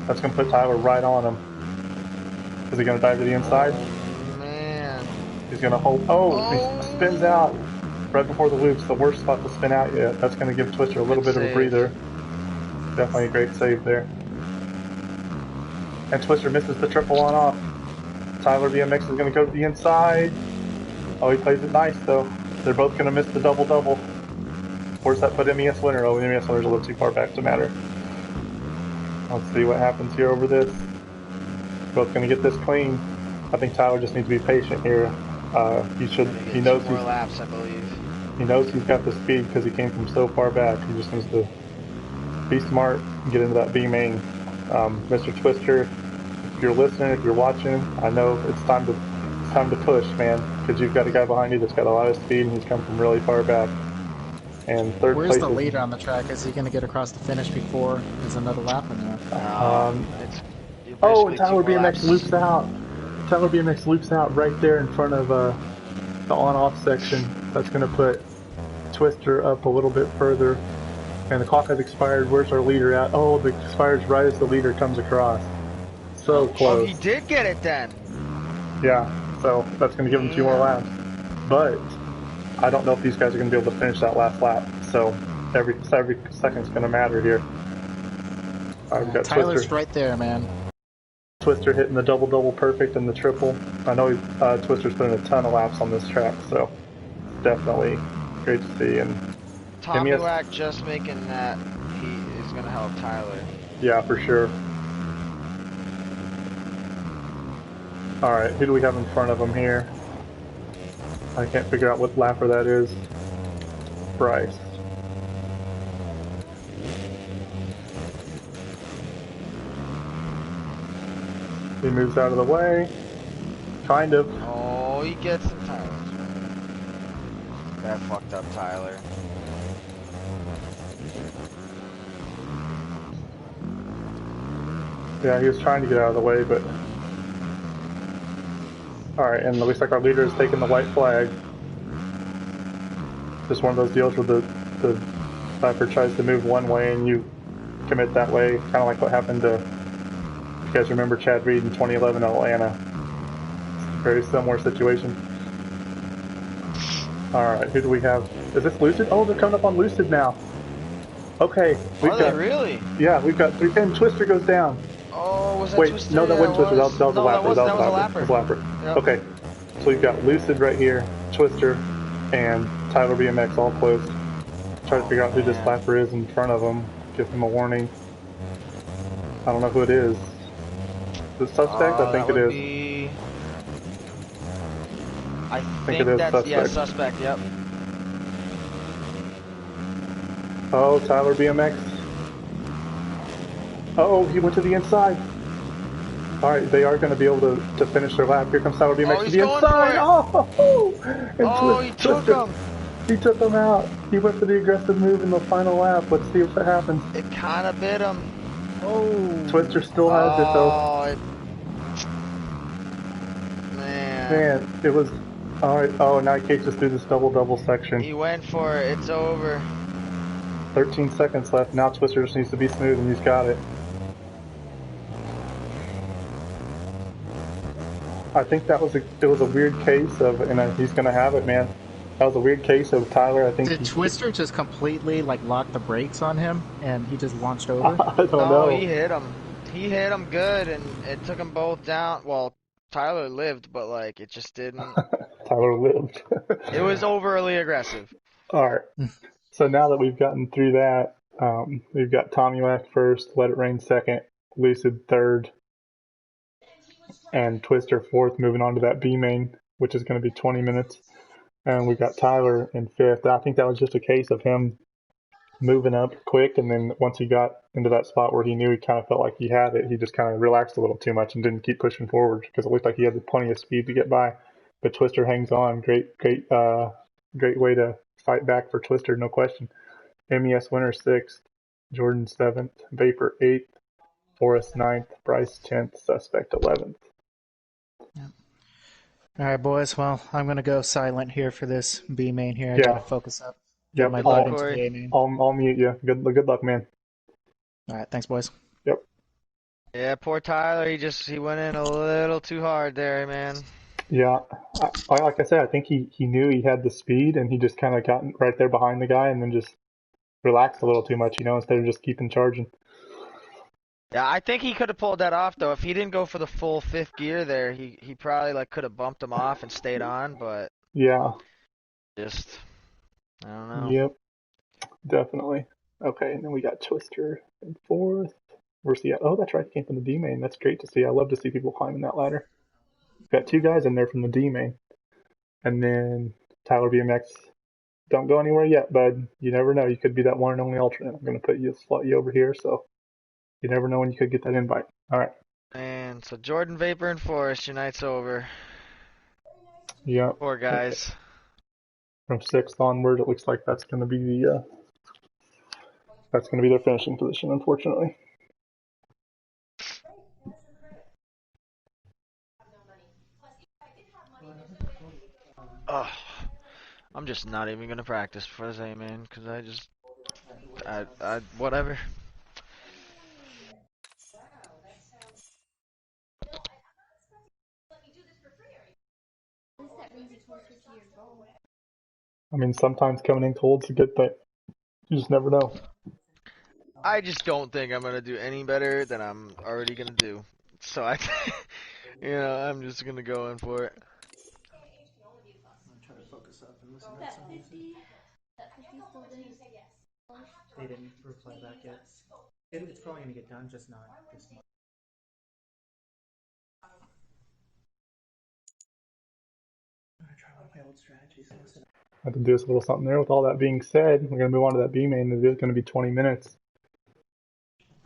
That's going to put Tyler right on him. Is he going to dive to the inside? Oh, man. He's going to hold. Oh, he spins out. right before the loop's the worst spot to spin out yet. That's going to give Twister a little bit of a breather. Definitely a great save there. And Twister misses the triple on off. Tyler BMX is going to go to the inside. Oh, he plays it nice though. They're both going to miss the double-double. Where's that put MES winner? Oh, MES winner's a little too far back to matter. Let's see what happens here over this. Both going to get this clean. I think Tyler just needs to be patient here. He knows more laps, I believe. He knows he's got the speed because he came from so far back. He just needs to be smart and get into that B main. Mr. Twister, if you're listening, if you're watching, I know it's time to push, man, because you've got a guy behind you that's got a lot of speed and he's come from really far back. And third place. Where's the leader on the track? Is he going to get across the finish before there's another lap in there? And Tyler BMX loops out. Tyler BMX loops out right there in front of the on-off section. That's going to put Twister up a little bit further. And the clock has expired. Where's our leader at? Oh, it expires right as the leader comes across. So close. Oh, he did get it then. Yeah, so that's going to give him 2 more laps. But I don't know if these guys are going to be able to finish that last lap. So every second's going to matter here. All right, we've got Tyler's Twister. right there, man. Twister hitting the double perfect and the triple. I know Twister's putting a ton of laps on this track, so definitely great to see. And Tommy Wack just making that heat is going to help Tyler. Yeah, for sure. All right, who do we have in front of him here? I can't figure out what lapper that is. Bryce. He moves out of the way. Kind of. Oh, he gets some Tyler's. That fucked up Tyler. Yeah, he was trying to get out of the way, but... Alright, and it looks like our leader is taking the white flag. Just one of those deals where the sniper tries to move one way and you commit that way. Kind of like what happened to... You guys remember Chad Reed in 2011 in Atlanta. Very similar situation. Alright, who do we have? Is this Lucid? Oh, they're coming up on Lucid now. Okay. Are they really? Yeah, we've got 3. And Twister goes down. Oh, was that Wait, Twister? no, that wasn't Twister. That was a lapper. That was a lapper. Yep. Okay, so we've got Lucid right here, Twister, and Tyler BMX all close. Try to figure out who this lapper is in front of him. Give him a warning. I don't know who it is. The suspect? I think it is. I think it is that's suspect. Yeah, suspect. Yep. Oh, Tyler BMX. Oh, he went to the inside. Alright, they are going to be able to finish their lap. Here comes Tyler BMX to the inside. Oh, he took him. He took him out. He went for the aggressive move in the final lap. Let's see if that happens. It kind of bit him. Oh. Twister still has it though. Man, it was... Alright, oh, now he takes us through this double section. He went for it. It's over. 13 seconds left. Now Twister just needs to be smooth and he's got it. I think it was a weird case of, and he's gonna have it, man. That was a weird case of Tyler. I think. Did Twister just completely lock the brakes on him, and he just launched over? I don't know. No, he hit him. He hit him good, and it took them both down. Well, Tyler lived, but it just didn't. Tyler lived. It was overly aggressive. All right. So now that we've gotten through that, we've got Tommy Wack first, Let It Rain second, Lucid third, and Twister fourth, moving on to that B main, which is going to be 20 minutes. And we've got Tyler in fifth. I think that was just a case of him moving up quick, and then once he got into that spot where he knew he kind of felt like he had it, he just kind of relaxed a little too much and didn't keep pushing forward because it looked like he had plenty of speed to get by. But Twister hangs on. Great way to fight back for Twister, no question. MES winner 6th, Jordan 7th, Vapor 8th, Forrest 9th, Bryce 10th, Suspect 11th. Yep. All right, boys. Well, I'm going to go silent here for this B main here. I got to focus up. Yep. My butt into the A main. I'll mute you. Good luck, man. All right. Thanks, boys. Yep. Yeah, poor Tyler. He went in a little too hard there, man. Yeah, like I said, I think he knew he had the speed, and he just kind of got right there behind the guy, and then just relaxed a little too much, instead of just keeping charging. Yeah, I think he could have pulled that off though. If he didn't go for the full fifth gear there, he probably like could have bumped him off and stayed on, but Yeah. just I don't know. Yep. Definitely. Okay, and then we got Twister in fourth. Where's he at? Oh, that's right. He came from the D main. That's great to see. I love to see people climbing that ladder. Got two guys in there from the D main. And then Tyler BMX. Don't go anywhere yet, bud. You never know. You could be that one and only alternate. I'm going to slot you over here, so you never know when you could get that invite. All right. And so Jordan Vapor and Forest, your night's over. Yep. Poor guys. From sixth onward, it looks like that's going to be their finishing position, unfortunately. Ugh. I'm just not even gonna practice for this A-man because I whatever. I mean, sometimes coming in cold's a good thing. You just never know. I just don't think I'm gonna do any better than I'm already gonna do. So I'm just gonna go in for it. I'm gonna try to focus up and listen to some music. They didn't reply back yet. It's probably gonna get done, just not this month. I'm gonna try one of my old strategies. I had to do us a little something there. With all that being said, we're going to move on to that B main. It is going to be 20 minutes.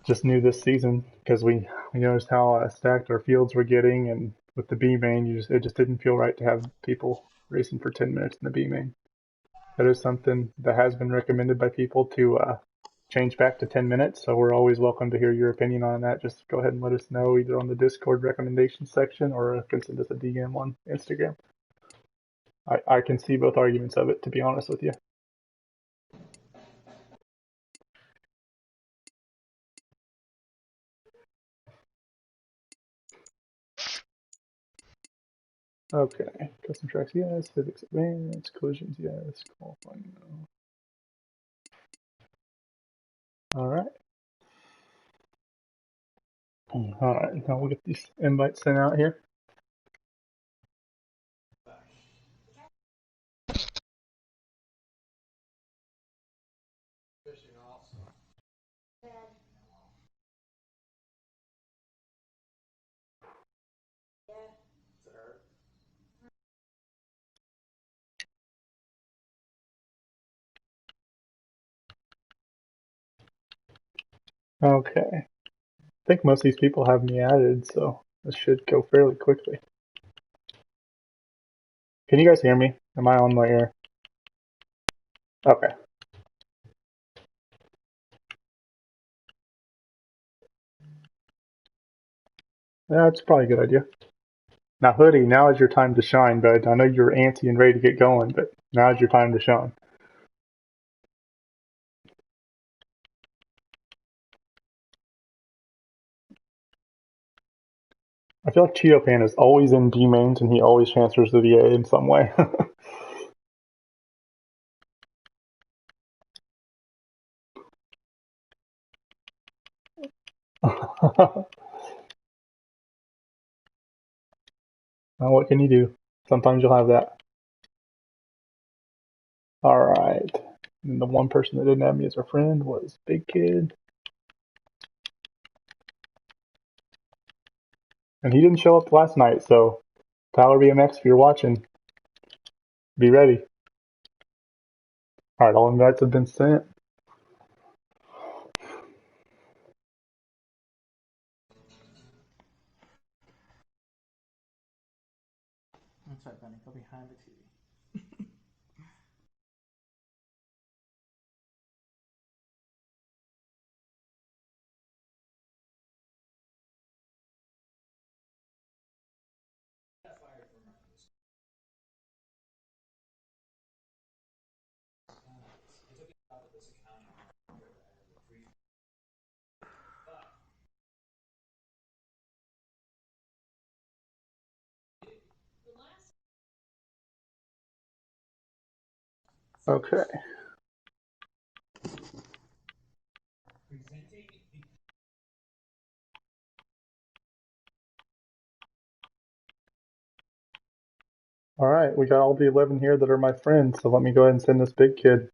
Just new this season because we noticed how stacked our fields were getting, and with the B main, it just didn't feel right to have people racing for 10 minutes in the B main. That is something that has been recommended by people to change back to 10 minutes. So we're always welcome to hear your opinion on that. Just go ahead and let us know either on the Discord recommendations section or can send us a DM on Instagram. I can see both arguments of it, to be honest with you. Okay, custom tracks, yes. Physics advanced, collisions, yes. Qualifying, no. All right. All right, now we'll get these invites sent out here. Okay. I think most of these people have me added, so this should go fairly quickly. Can you guys hear me? Am I on my air? Okay. Yeah, that's probably a good idea. Now, Hoodie, now is your time to shine, bud. I know you're antsy and ready to get going, but now is your time to shine. I feel like Cheeto Pan is always in D mains and he always transfers to the A in some way. Now, what can you do? Sometimes you'll have that. All right. And the one person that didn't have me as a friend was Big Kid. And he didn't show up last night, so Tyler BMX, if you're watching, be ready. All right, all invites have been sent. I'm sorry, Benny. Go behind the TV. Okay. All right, we got all the 11 here that are my friends, so let me go ahead and send this big kid.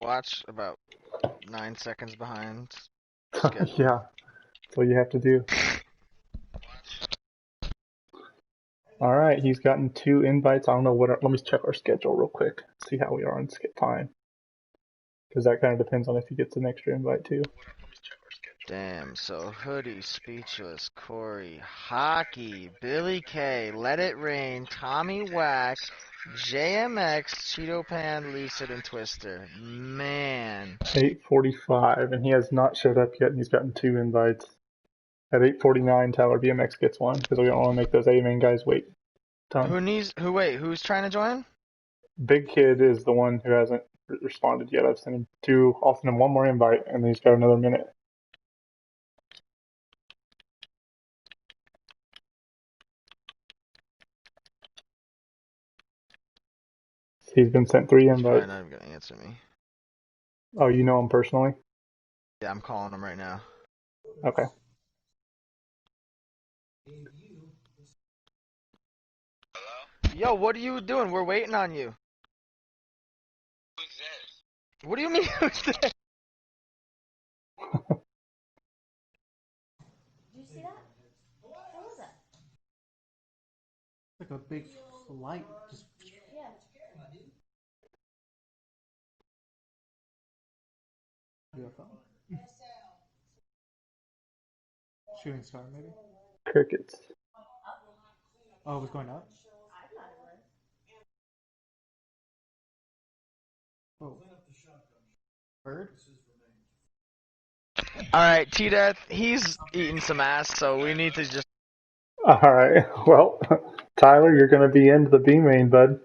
Watch about 9 seconds behind. Yeah, that's what you have to do. All right, he's gotten 2 invites. I don't know let me check our schedule real quick, see how we are on time. Because that kind of depends on if he gets an extra invite too. Damn, so Hoodie, Speechless, Corey, Hockey, Billy K, Let It Rain, Tommy Whack, JMX, Cheeto Pan, Lucid, and Twister. Man. 8:45, and he has not showed up yet, and he's gotten 2 invites. At 8:49, Tyler BMX gets one, because we don't want to make those A-main guys wait. Who's trying to join? Big Kid is the one who hasn't responded yet. I've sent him 2, I'll send him 1 more invite, and then he's got another minute. He's been sent 3 invites. He's probably not even going to answer me. Oh, you know him personally? Yeah, I'm calling him right now. Okay. Yo, what are you doing? We're waiting on you. Who's this? What do you mean, who's this? Did you see that? What was that? Like a big light. Just Yeah. UFO. Shooting star, maybe? Crickets. Oh, it was going up? I thought it was. Oh. Bird? Alright, T-Death, he's eating some ass, so we need to just... Alright, well, Tyler, you're going to be into the B-main, bud.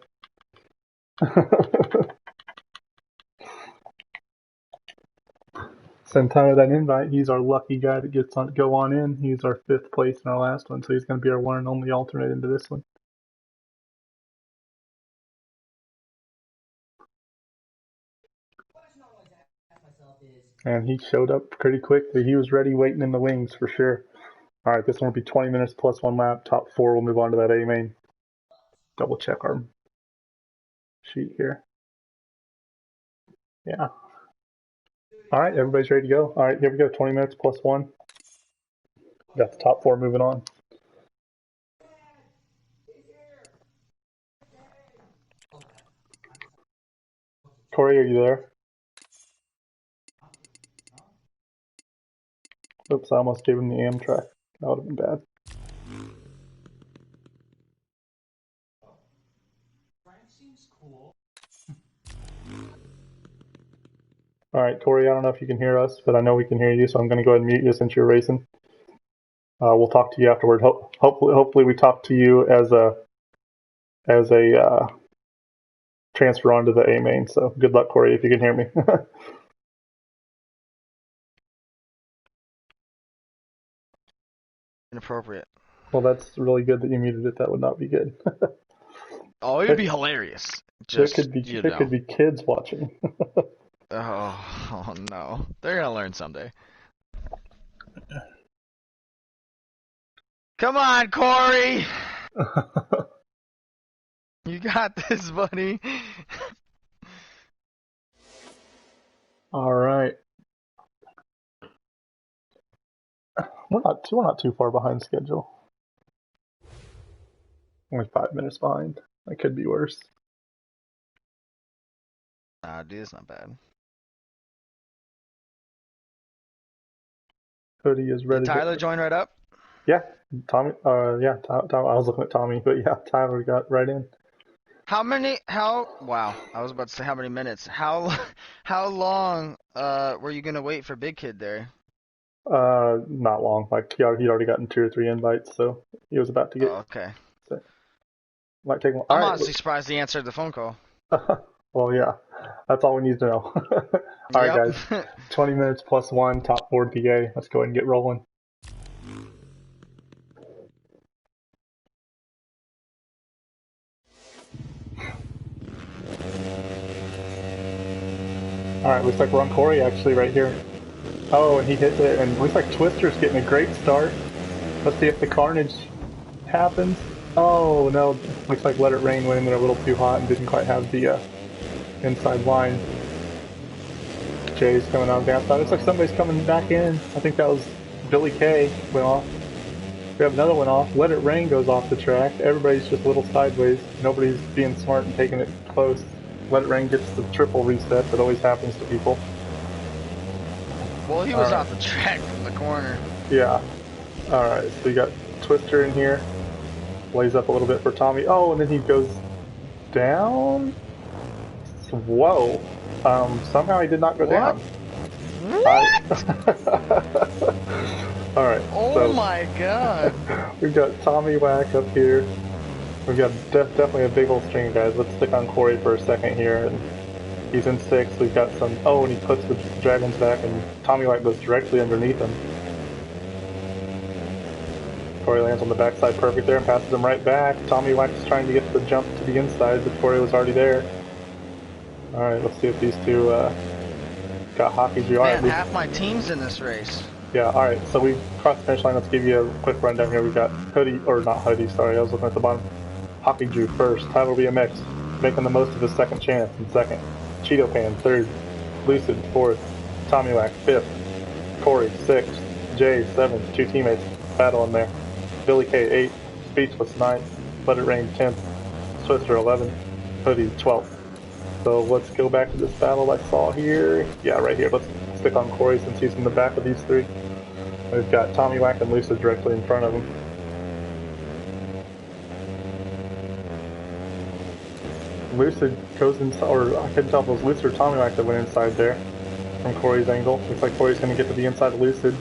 Send Tyler that invite. He's our lucky guy that gets on go on in. He's our 5th place in our last one, so he's going to be our one and only alternate into this one. And he showed up pretty quickly. He was ready, waiting in the wings for sure. All right, this one will be 20 minutes plus 1 lap. Top 4 will move on to that A main. Double check our sheet here. Yeah. All right, everybody's ready to go. All right, here we go. 20 minutes plus 1. Got the top 4 moving on. Corey, are you there? Oops, I almost gave him the Amtrak. That would have been bad. All right, Corey, I don't know if you can hear us, but I know we can hear you, so I'm going to go ahead and mute you since you're racing. We'll talk to you afterward. Hopefully we talk to you as a transfer onto the A main. So good luck, Corey, if you can hear me. Inappropriate. Well, that's really good that you muted it. That would not be good. Oh, it'd be hilarious. There could be kids watching. Oh no. They're gonna learn someday. Come on, Corey! You got this, buddy. All right. We're not too far behind schedule. Only 5 minutes behind. That could be worse. Nah, dude, it's not bad. Hoodie is ready. Did Tyler join right up? Yeah, Tommy. I was looking at Tommy, but yeah, Tyler got right in. Wow, I was about to say how many minutes. How long were you gonna wait for Big Kid there? Not long. Like he'd already gotten 2 or 3 invites, so he was about to get. Oh, okay. So, might take. All I'm right. honestly surprised he answered the phone call. Well, yeah, that's all we need to know. All right, Yep. guys. 20 minutes plus 1, top 4 PA. Let's go ahead and get rolling. All right, looks like we're on Corey actually right here. Oh, and he hit it, and looks like Twister's getting a great start. Let's see if the carnage happens. Oh no, looks like Let It Rain went in there a little too hot and didn't quite have the inside line. Jay's coming on the outside. Looks like somebody's coming back in. I think that was Billy K went off. We have another one off. Let It Rain goes off the track. Everybody's just a little sideways. Nobody's being smart and taking it close. Let It Rain gets the triple reset that always happens to people. Well, he was off the track from the corner. Yeah. Alright, so you got Twister in here. Lays up a little bit for Tommy. Oh, and then he goes down? Whoa. Somehow he did not go down. What? Alright. Oh so my god. we've got Tommy Whack up here. We've got definitely a big old string, guys. Let's stick on Corey for a second here. And he's in 6th. We've got some. Oh, and he puts the dragons back, and Tommy Whack goes directly underneath him. Corey lands on the backside perfect there and passes him right back. Tommy Whack is trying to get the jump to the inside, but Corey was already there. Alright, let's see if these two got hockey. Man, half my team's in this race. Yeah, alright, so we crossed the finish line. Let's give you a quick rundown here. We've got Hoodie, or not Hoodie, sorry, I was looking at the bottom. Hockey Drew first, Tyler BMX making the most of his second chance in 2nd. Cheeto Pan 3rd, Lucid 4th, Tommy Whack 5th, Corey 6th, Jay 7th, 2 teammates battling there. Billy K 8th, Speechless 9th, Let It Rain 10th, Twister 11th, Hoodie 12th. So let's go back to this battle I saw here. Yeah, right here. Let's stick on Corey since he's in the back of these 3. We've got Tommy Whack and Lucid directly in front of him. Lucid goes inside, or I couldn't tell if it was Lucid or Tommy Whack that went inside there from Corey's angle. Looks like Corey's going to get to the inside of Lucid.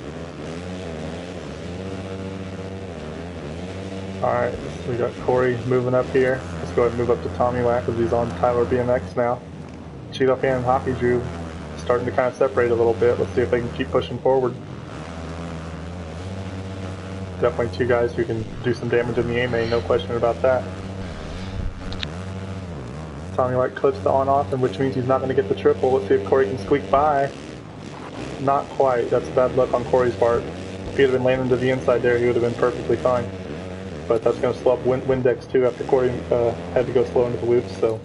Alright, so we got Corey moving up here. Let's go ahead and move up to Tommy Whack as he's on Tyler BMX now. Cheeto Pan and Hockey Drew starting to kind of separate a little bit. Let's see if they can keep pushing forward. Definitely 2 guys who can do some damage in the A main, no question about that. Tommy Whack clips the on-off, and which means he's not going to get the triple. Let's see if Corey can squeak by. Not quite. That's bad luck on Corey's part. If he had been landing to the inside there, he would have been perfectly fine. But that's going to slow up Windex too after Corey had to go slow into the loops. So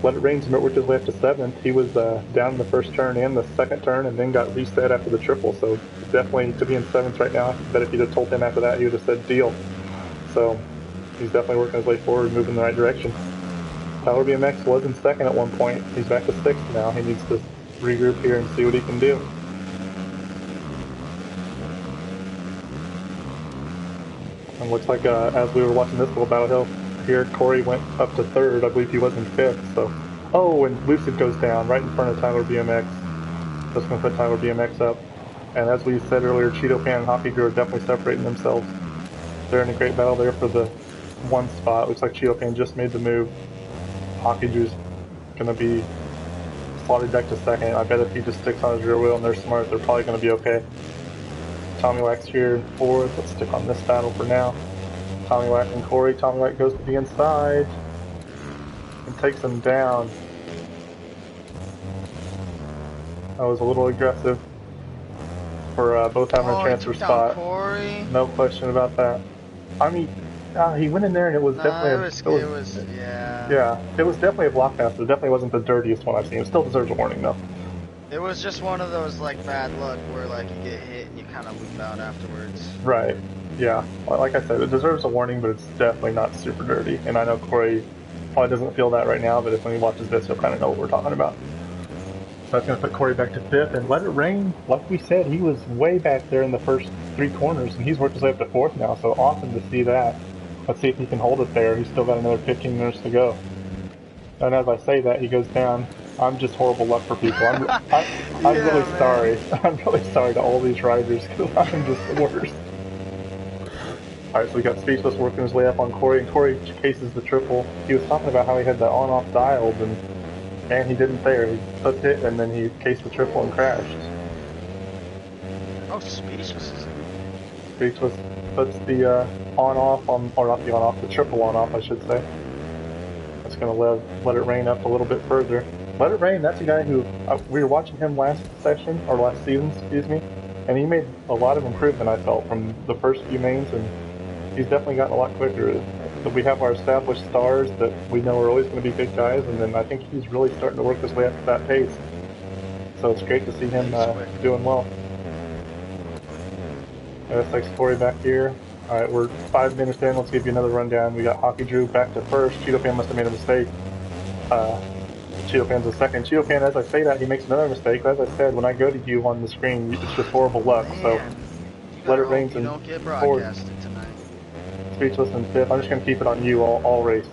Let It Rain's worked his way up to 7th. He was down in the first turn and the second turn, and then got reset after the triple. So definitely to be in 7th right now. I bet if you'd have told him after that, he would have said deal. So he's definitely working his way forward, moving in the right direction. Tyler BMX was in 2nd at one point. He's back to 6th now. He needs to regroup here and see what he can do. And looks like as we were watching this little battle hill here, Corey went up to 3rd. I believe he was in 5th. So, oh, and Lucid goes down right in front of Tyler BMX. That's going to put Tyler BMX up. And as we said earlier, Cheeto Pan and Hockey Drew are definitely separating themselves. They're in a great battle there for the 1 spot. Looks like Cheeto Pan just made the move. Hockey Drew's going to be slotted back to 2nd. I bet if he just sticks on his rear wheel and they're smart, they're probably going to be okay. Tommy Whack's here in 4th. Let's stick on this battle for now. Tommy Whack and Corey. Tommy Whack goes to the inside and takes him down. That was a little aggressive for both having a transfer spot. Corey. No question about that. I mean, he went in there and it was definitely yeah, it was definitely a block pass, but it definitely wasn't the dirtiest one I've seen. It still deserves a warning though. It was just one of those like bad luck where like you get hit and you kind of loop out afterwards. Right. Yeah. Like I said, it deserves a warning, but it's definitely not super dirty. And I know Corey probably doesn't feel that right now, but if when he watches this, he'll kind of know what we're talking about. So that's going to put Corey back to 5th, and Let It Rain, like we said, he was way back there in the first 3 corners, and he's worked his way up to 4th now, so awesome to see that. Let's see if he can hold it there. He's still got another 15 minutes to go. And as I say that, he goes down. I'm just horrible luck for people. I'm really man. sorry. I'm really sorry to all these riders because I'm just the worst. Alright, so we got Speechless working his way up on Corey, and Corey cases the triple. He was talking about how he had the on-off dialed, and he didn't there. He flipped it, and then he cased the triple and crashed. Oh, Speechless is Speechless puts the on-off on, or not the on-off, the triple on-off, I should say. That's going to let it rain up a little bit further. Let It Rain, that's a guy who, we were watching him last session, or last season, excuse me, and he made a lot of improvement, I felt, from the first few mains, and he's definitely gotten a lot quicker. But we have our established stars that we know are always going to be good guys, and then I think he's really starting to work his way up to that pace. So it's great to see him doing well. AOSX Corey back here. Alright, we're 5 minutes in. Let's give you another rundown. We got Hockey Drew back to first. Cheeto Pan must have made a mistake. Cheeto Pan's a second. Cheeto Pan, as I say that, he makes another mistake. As I said, when I go to you on the screen, it's just horrible luck. So Let It Rain's in don't get fourth. broadcasted tonight. Speechless in fifth. I'm just going to keep it on you all race.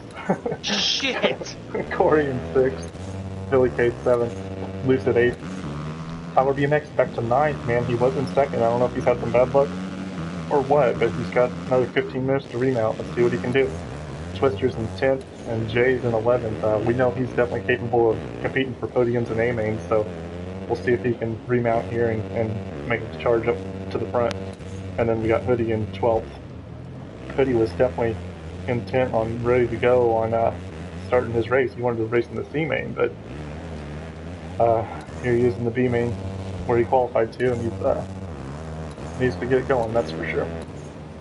Shit! Corey in sixth. Billy K 7th. Lucid 8th. Tyler BMX back to 9th, man. He was in second. I don't know if he's had some bad luck or what, but he's got another 15 minutes to remount. Let's see what he can do. Twister's in 10th, and Jay's in 11th. We know he's definitely capable of competing for podiums and A-mains, so we'll see if he can remount here and make his charge up to the front. And then we got Hoodie in 12th. Hoodie was definitely intent on ready to go on starting his race. He wanted to race in the C main, but here he is in the B main where he qualified to, and he's needs to get it going. That's for sure.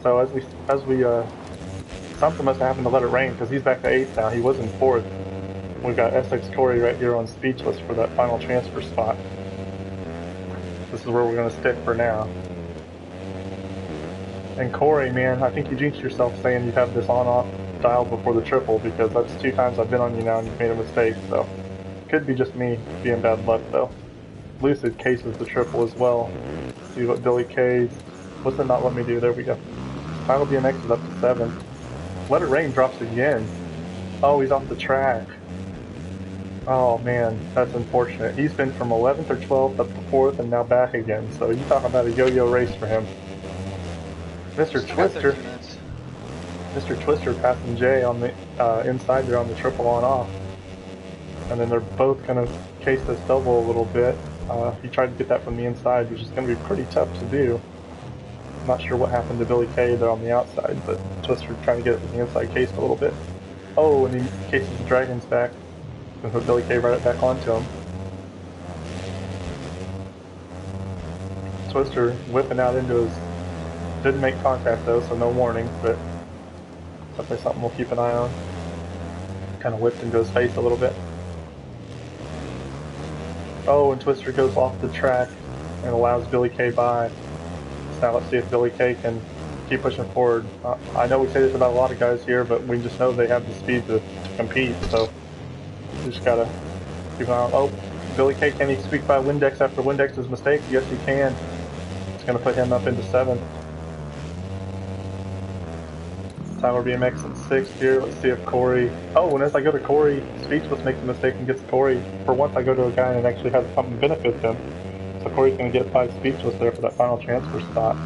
So as we something must have happened to Let It Rain because he's back to 8th now. He was in 4th. We've got SX Corey right here on Speechless for that final transfer spot. This is where we're going to stick for now. And Corey, man, I think you jinxed yourself saying you have this on-off dial before the triple because that's 2 times I've been on you now and you've made a mistake. So could be just me being bad luck though. Lucid cases the triple as well. See what Billy K's. What's it not let me do? There we go. Final BMX is up to 7th. Let It Rain drops again. Oh, he's off the track. Oh man, that's unfortunate. He's been from 11th or 12th up to 4th and now back again. So you talk about a yo-yo race for him. Mr. Twister passing Jay on the inside there on the triple on-off. And then they're both going to case this double a little bit. He tried to get that from the inside, which is going to be pretty tough to do. I'm not sure what happened to Billy K there on the outside, but Twister trying to get it from the inside case a little bit. Oh, and he cases the Dragons back. And put Billy K right back onto him. Twister whipping out into his... Didn't make contact though, so no warning, but definitely something we'll keep an eye on. Kind of whipped into his face a little bit. Oh, and Twister goes off the track and allows Billy K by. So now let's see if Billy K can keep pushing forward. I know we say this about a lot of guys here, but we just know they have the speed to compete, so we just gotta keep an eye on. Oh, Billy K, can he squeak by Windex after Windex's mistake? Yes, he can. It's gonna put him up into 7th. Tyler BMX in 6th here. Let's see if Corey... Oh, and as I go to Corey, Speechless makes a mistake and gets Corey. For once I go to a guy and actually has something benefit them. So Corey's going to get by Speechless there for that final transfer spot.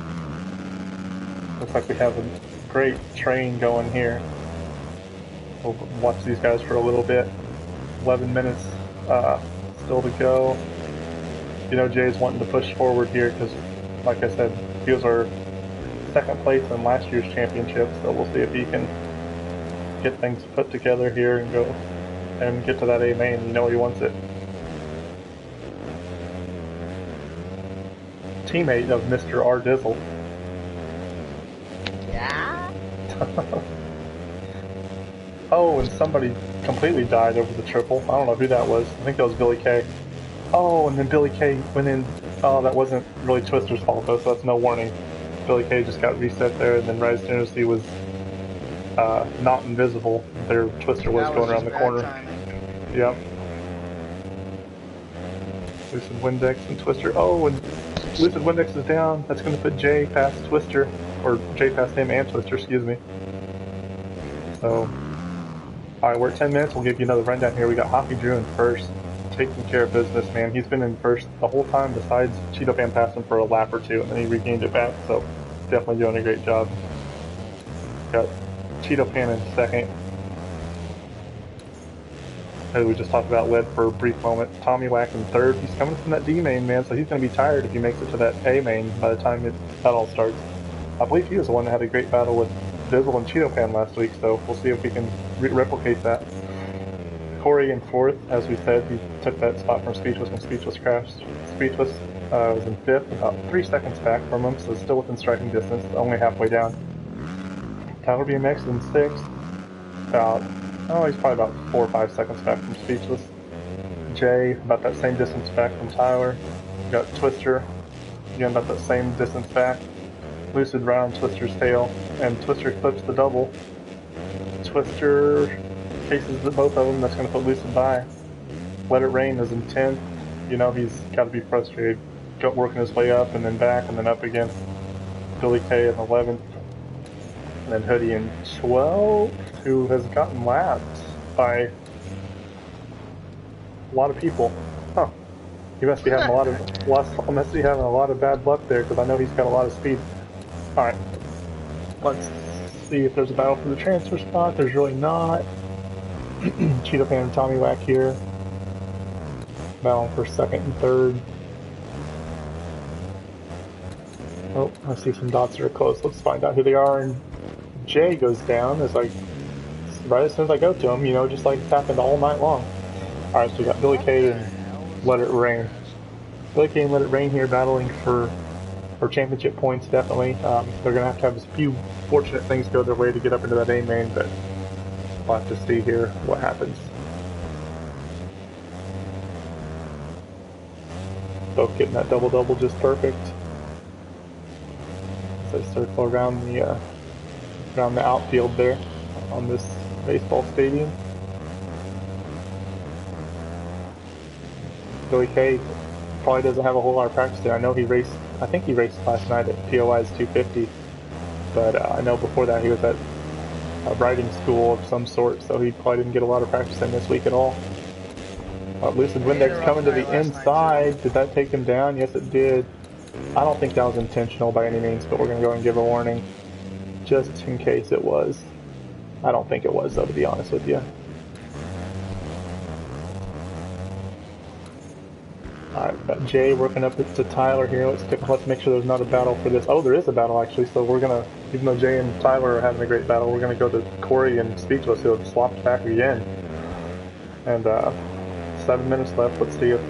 Looks like we have a great train going here. We'll watch these guys for a little bit. 11 minutes still to go. You know Jay's wanting to push forward here because, like I said, he was our second place in last year's championship, so we'll see if he can get things put together here and go and get to that A main. You know he wants it. Teammate of Mr. R. Dizzle. Yeah? Oh, and somebody completely died over the triple. I don't know who that was. I think that was Billy K. Oh, and then Billy K went in. Oh, that wasn't really Twister's fault though, so that's no warning. Billy K just got reset there, and then right as soon as he was not invisible, their Twister was going around the corner. Yep. Lucid Windex and Twister. Oh, and Lucid Windex is down. That's going to put Jay past Twister, or Jay past him and Twister, excuse me. So, All right, we're at 10 minutes. We'll give you another rundown here. We got Hockey Drew in first, taking care of business, man. He's been in first the whole time besides Cheeto Pan passed him for a lap or two, and then he regained it back, so definitely doing a great job. Got Cheeto Pan in second. As we just talked about, led for a brief moment. Tommy Whack in third. He's coming from that D main, man, so he's going to be tired if he makes it to that A main by the time that all starts. I believe he was the one that had a great battle with Dizzle and Cheeto Pan last week, so we'll see if we can replicate that. Corey in fourth, as we said, he took that spot from Speechless when Speechless crashed. Speechless was in fifth, about 3 seconds back from him, so still within striking distance, only halfway down. Tyler BMX in sixth, he's probably about 4 or 5 seconds back from Speechless. Jay, about that same distance back from Tyler. We got Twister, again about that same distance back. Lucid round Twister's tail, and Twister clips the double. Twister chases both of them, that's going to put Lucid by. Let It Rain is in 10th. You know, he's got to be frustrated. Working his way up and then back and then up again. Billy K in 11th. And then Hoodie in 12th, who has gotten lapped by a lot of people. Huh. He must be having a lot of bad luck there, because I know he's got a lot of speed. Alright. Let's see if there's a battle for the transfer spot. There's really not. Cheeto Pan and Tommy Whack here. Battling for second and third. Oh, I see some dots that are close. Let's find out who they are. And Jay goes down as right as soon as I go to him, you know, just like it's happened all night long. Alright, so we got Billy K and Let It Rain. Billy K and Let It Rain here battling for championship points, definitely. They're going to have a few fortunate things go their way to get up into that A main, but we'll have to see here what happens. Both getting that double-double just perfect. So circle around the outfield there on this baseball stadium. Billy K probably doesn't have a whole lot of practice there. I know I think he raced last night at POI's 250, but I know before that he was at a riding school of some sort, so he probably didn't get a lot of practice in this week at all. Lucid Windex coming to the inside. Did that take him down? Yes, it did. I don't think that was intentional by any means, but we're going to go and give a warning just in case it was. I don't think it was, though, to be honest with you. Alright, got Jay working up to Tyler here. Let's make sure there's not a battle for this. Oh, there is a battle, actually, so we're going to, even though Jay and Tyler are having a great battle, we're going to go to Corey and Speechless, who have swapped back again. And, 7 minutes left. Let's see if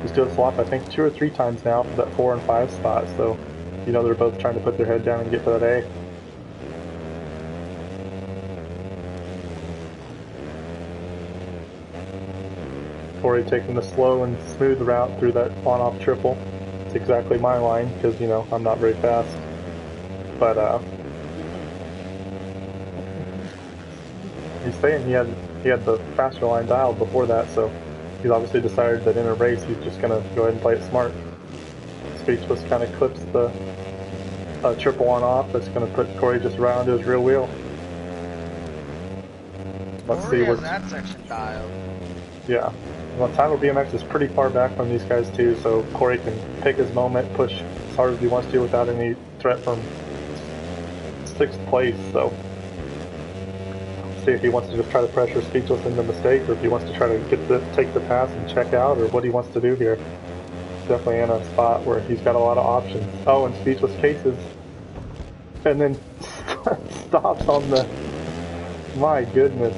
he's doing a swap, I think 2 or 3 times now for that 4 and 5 spot, so you know they're both trying to put their head down and get to that A. Corey taking the slow and smooth route through that on-off triple. It's exactly my line, because, you know, I'm not very fast. But, he's saying he had the faster line dialed before that, so he's obviously decided that in a race he's just going to go ahead and play it smart. Speechless kind of clips the triple on off. That's going to put Corey just around to his rear wheel. Let's Corey see has what that section dialed. Yeah. Well, Tyler BMX is pretty far back from these guys too, so Corey can pick his moment, push as hard as he wants to without any threat from 6th place, so see if he wants to just try to pressure Speechless into mistake, or if he wants to try to take the pass and check out, or what he wants to do here. Definitely in a spot where he's got a lot of options. Oh, and Speechless cases, and then stops on the. My goodness,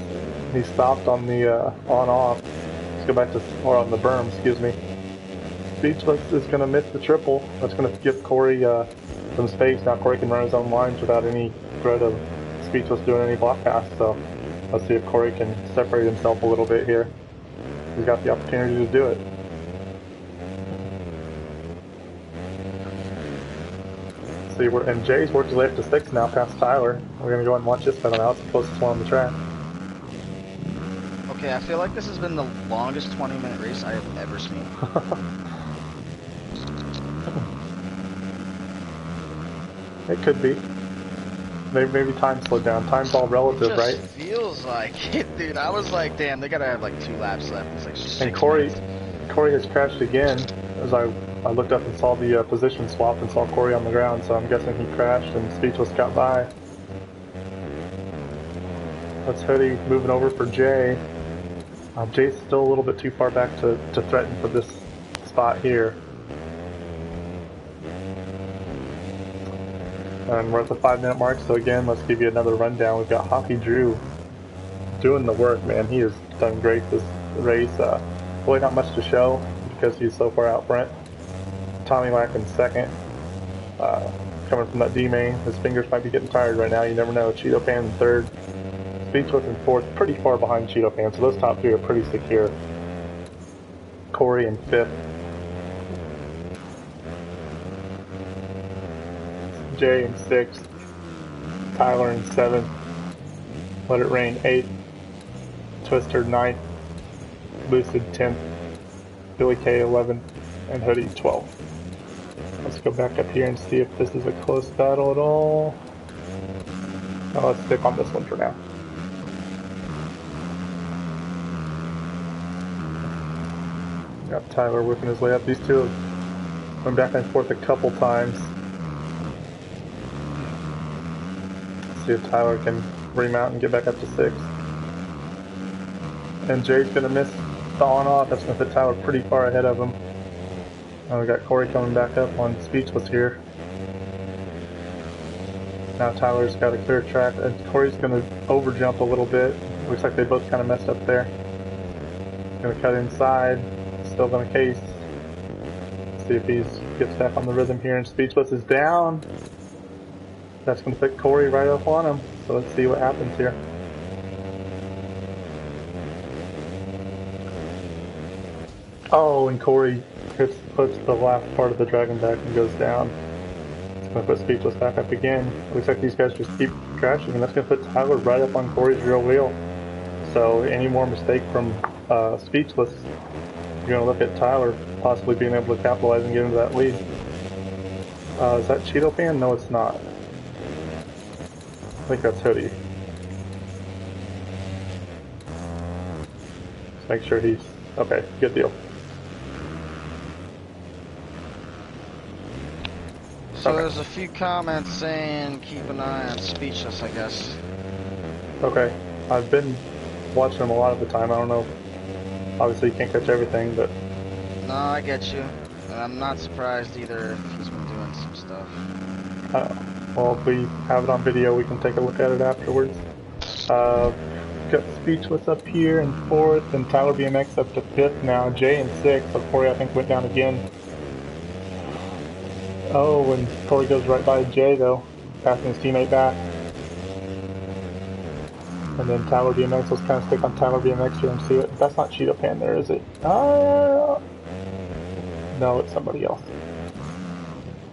he stopped on the on-off. Let's go back to on the berm. Excuse me. Speechless is going to miss the triple. That's going to give Corey some space. Now Corey can run his own lines without any threat of Speechless doing any block pass. So let's see if Corey can separate himself a little bit here. He's got the opportunity to do it. See, and Jay's worked his way up to 6 now, past Tyler. We're going to go ahead and watch this battle now. It's the closest one on the track. Okay, I feel like this has been the longest 20-minute race I have ever seen. It could be. Maybe time slowed down. Time's all relative, Just right? feels like it, dude. I was like, damn, they gotta have like 2 laps left. It's like 6 And Corey minutes. has crashed again. As I looked up and saw the position swap and saw Corey on the ground, so I'm guessing he crashed and Speechless got by. That's Hoodie moving over for Jay. Jay's still a little bit too far back to threaten for this spot here. And we're at the 5-minute mark, so again, let's give you another rundown. We've got Hockey Drew doing the work, man. He has done great this race. Really not much to show because he's so far out front. Tommy Lack in second. Coming from that D main, his fingers might be getting tired right now. You never know. Cheeto Pan in third. Speechless in fourth, pretty far behind Cheeto Pan, so those top 3 are pretty secure. Corey in fifth. Jay in sixth. Tyler in seventh. Let It Rain 8th. Twister 9th. Lucid 10th. Billy K 11th. And Hoodie 12th. Let's go back up here and see if this is a close battle at all. Oh, let's stick on this one for now. Got Tyler working his way up. These two have gone back and forth a couple times. Let's see if Tyler can remount and get back up to 6th. And Jay's going to miss the on-off. That's going to put Tyler pretty far ahead of him. We got Corey coming back up on Speechless here. Now Tyler's got a clear track, and Corey's going to overjump a little bit. Looks like they both kind of messed up there. Going to cut inside. Still going to case. See if he gets back on the rhythm here. And Speechless is down. That's going to put Corey right up on him. So let's see what happens here. Oh, and Corey puts the last part of the dragon back and goes down. It's going to put Speechless back up again. Looks like these guys just keep crashing, and that's going to put Tyler right up on Corey's rear wheel. So any more mistake from Speechless, you're going to look at Tyler possibly being able to capitalize and get into that lead. Is that Cheeto Pan? No, it's not. I think that's Hoodie. Let's make sure he's... Okay, good deal. So there's a few comments saying keep an eye on Speechless, I guess. Okay, I've been watching him a lot of the time. I don't know. Obviously, you can't catch everything, but... No, I get you. And I'm not surprised either if he's been doing some stuff. Well, if we have it on video, we can take a look at it afterwards. Got Speechless up here in 4th, and Tyler BMX up to 5th now. Jay in 6th, so Corey, I think, went down again. Oh, and Corey goes right by Jay, though, passing his teammate back. And then Tyler BMX, let's kind of stick on Tyler BMX here and see what... That's not Cheeto Pan there, is it? No, it's somebody else.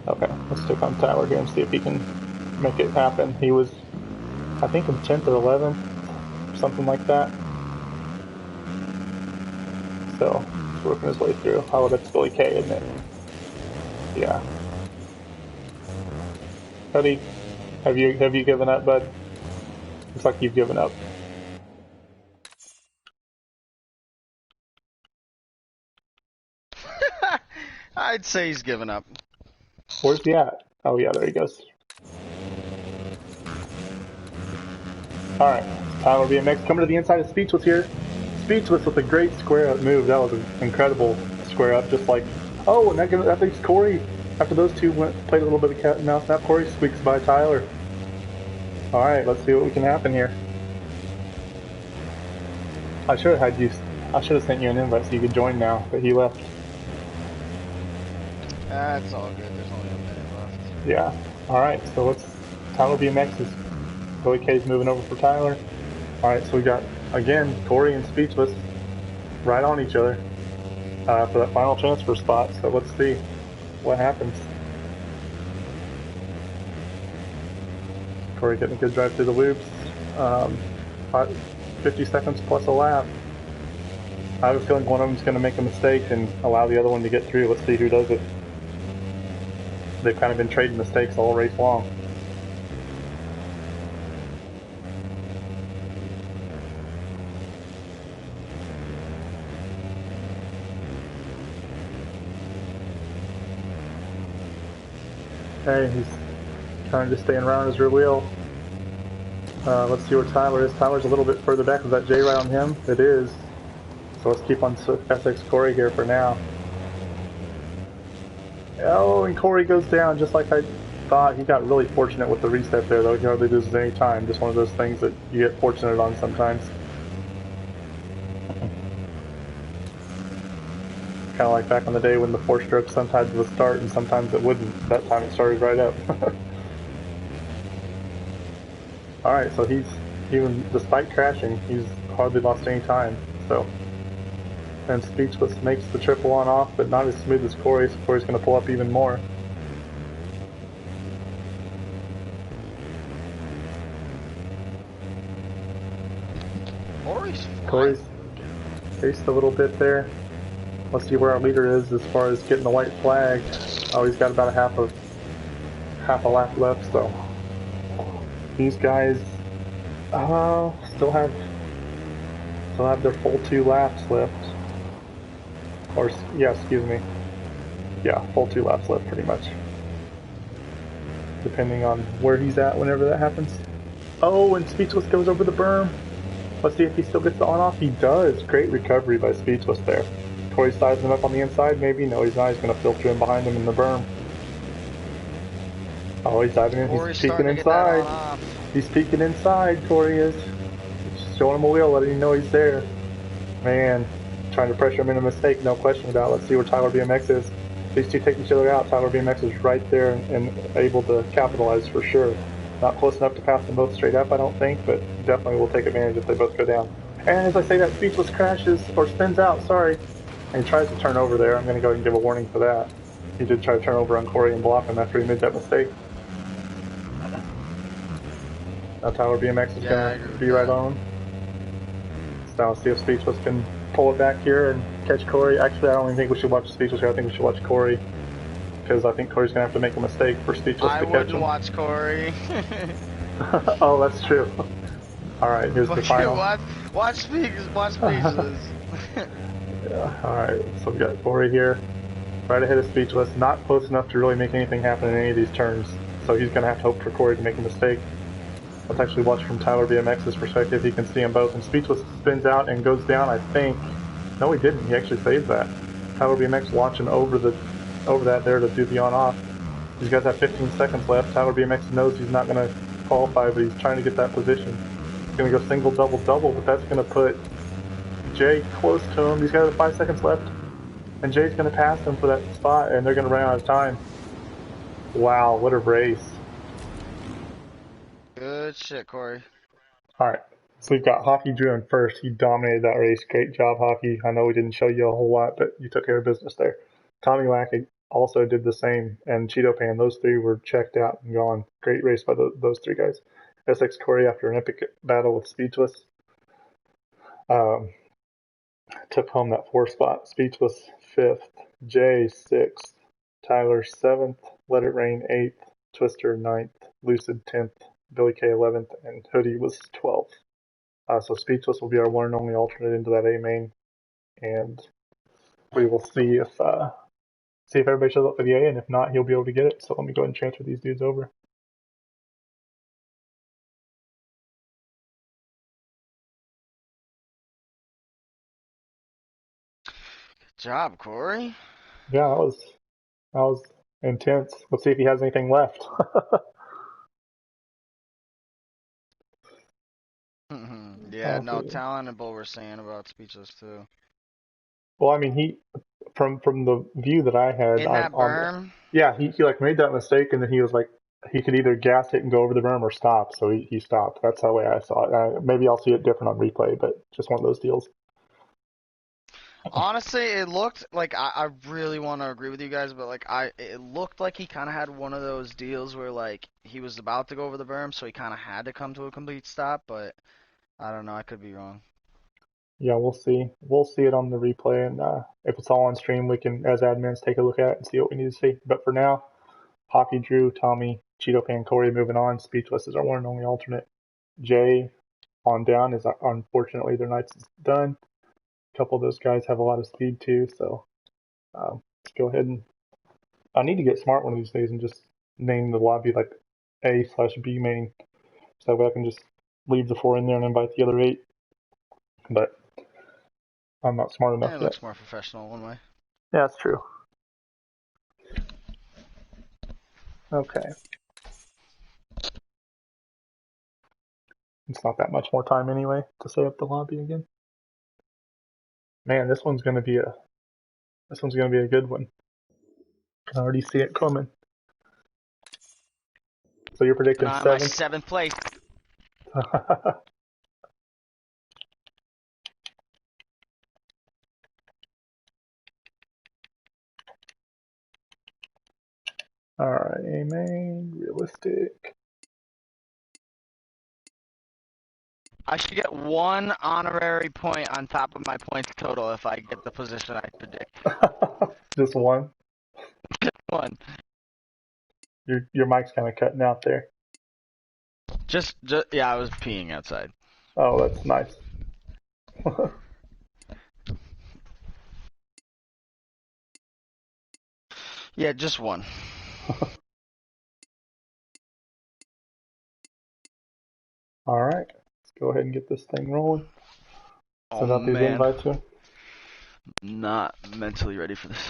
Okay, let's stick on Tyler here and see if he can make it happen. He was, I think, in 10th or 11th, something like that. So, he's working his way through. Oh, that's Billy K, isn't it? Yeah. Buddy, have you given up, bud? Looks like you've given up. I'd say he's given up. Where's he at? Oh yeah, there he goes. Alright, Tyler BMX coming to the inside of Speechless here. Speechless with a great square up move. That was an incredible square up, just like... Oh, and that leaves Corey. After those two played a little bit of cat and mouse, now Corey squeaks by Tyler. Alright, let's see what can happen here. I should have sent you an invite so you could join now, but he left. That's all good. There's only a minute left. Yeah. Alright, so Tyler BMX is... Billy K's moving over for Tyler. Alright, so we got, again, Corey and Speechless right on each other for that final transfer spot. So let's see what happens. Corey getting a good drive through the loops. 50 seconds plus a lap. I have a feeling one of them's going to make a mistake and allow the other one to get through. Let's see who does it. They've kind of been trading mistakes all race long. Hey, he's trying to stay around his rear wheel. Let's see where Tyler is. Tyler's a little bit further back. Is that J right on him? It is. So let's keep on SX Corey here for now. Oh, and Corey goes down just like I thought. He got really fortunate with the reset there, though. He hardly loses any time. Just one of those things that you get fortunate on sometimes. Kind of like back in the day when the 4-stroke sometimes would start and sometimes it wouldn't. That time it started right up. Alright, so he's, even despite crashing, he's hardly lost any time. So, and Speechless makes the triple on off, but not as smooth as Corey, so Corey's going to pull up even more. Corey's faced a little bit there. Let's see where our leader is as far as getting the white flag. Oh, he's got about a half a lap left, so these guys still have their full 2 laps left. Or yeah, excuse me. Yeah, full 2 laps left pretty much. Depending on where he's at whenever that happens. Oh, and Speechless goes over the berm. Let's see if he still gets the on-off. He does. Great recovery by Speechless there. Corey's sizing him up on the inside, maybe? No, he's not. He's going to filter in behind him in the berm. Oh, he's diving in. He's peeking inside. He's peeking inside, Corey is. Just showing him a wheel, letting him know he's there. Man, trying to pressure him into a mistake, no question about it. Let's see where Tyler BMX is. These two take each other out. Tyler BMX is right there and able to capitalize for sure. Not close enough to pass them both straight up, I don't think, but definitely will take advantage if they both go down. And as I say that, Speechless crashes, or spins out, sorry. And he tries to turn over there. I'm going to go ahead and give a warning for that. He did try to turn over on Corey and block him after he made that mistake. Now Tyler BMX is going to be right on. So now let's see if Speechless can pull it back here and catch Corey. Actually, I don't even think we should watch Speechless here. I think we should watch Corey. Because I think Corey's going to have to make a mistake for Speechless to catch him. I wouldn't watch Corey. Oh, that's true. Alright, here's the final. Watch Speechless. Yeah, alright, so we got Corey here. Right ahead of Speechless. Not close enough to really make anything happen in any of these turns. So he's going to have to hope for Corey to make a mistake. Let's actually watch from Tyler BMX's perspective. He can see them both. And Speechless spins out and goes down, I think. No, he didn't. He actually saved that. Tyler BMX launching over that there to do the on-off. He's got that 15 seconds left. Tyler BMX knows he's not going to qualify, but he's trying to get that position. He's going to go single, double, double, but that's going to put Jay close to him. He's got 5 seconds left, and Jay's going to pass him for that spot, and they're going to run out of time. Wow, what a race. Good shit, Corey. Alright, so we've got Hockey Drew in first. He dominated that race. Great job, Hockey. I know we didn't show you a whole lot, but you took care of business there. Tommy Wackett also did the same, and Cheeto Pan, those 3 were checked out and gone. Great race by those 3 guys. SX Corey, after an epic battle with Speechless, took home that 4 spot. Speechless 5th, Jay 6th, Tyler 7th, Let It Rain 8th, Twister 9th, Lucid 10th, Billy K 11th, and Hoodie was 12th. So Speechless will be our one and only alternate into that A main, and we will see if everybody shows up for the A, and if not, he'll be able to get it. So let me go ahead and transfer these dudes over. Good job, Corey. Yeah, that was intense. Let's see if he has anything left. Yeah, no, talentable we're saying about Speechless too. Well, I mean, he from the view that I had in that berm. Yeah, he like made that mistake, and then he was like, he could either gas it and go over the berm or stop. So he stopped. That's the way I saw it. Maybe I'll see it different on replay, but just one of those deals. Honestly, it looked like I really want to agree with you guys, but like it looked like he kind of had one of those deals where like he was about to go over the berm, so he kind of had to come to a complete stop. But I don't know, I could be wrong. Yeah, we'll see. We'll see it on the replay, and if it's all on stream, we can, as admins, take a look at it and see what we need to see. But for now, Hockey Drew, Tommy, Cheeto Pan, Corey moving on. Speechless is our one and only alternate. Jay on down is unfortunately their night's done. A couple of those guys have a lot of speed too, so let's go ahead and I need to get smart one of these days and just name the lobby like A/B main, so that way I can just leave the 4 in there and invite the other 8. But I'm not smart enough It yet. looks more professional one way. Yeah, that's true. Okay. It's not that much more time anyway to set up the lobby again. Man, this one's gonna be a good one. I can already see it coming. So you're predicting And I'm my 7th? 7th place. Alright, A main, realistic. I should get 1 honorary point on top of my points total if I get the position I predict. Just one? 1. Your mic's kind of cutting out there. Just yeah, I was peeing outside. Oh, that's nice. Yeah, just 1. Alright, let's go ahead and get this thing rolling. Oh Send out these man, invites here. not mentally ready for this.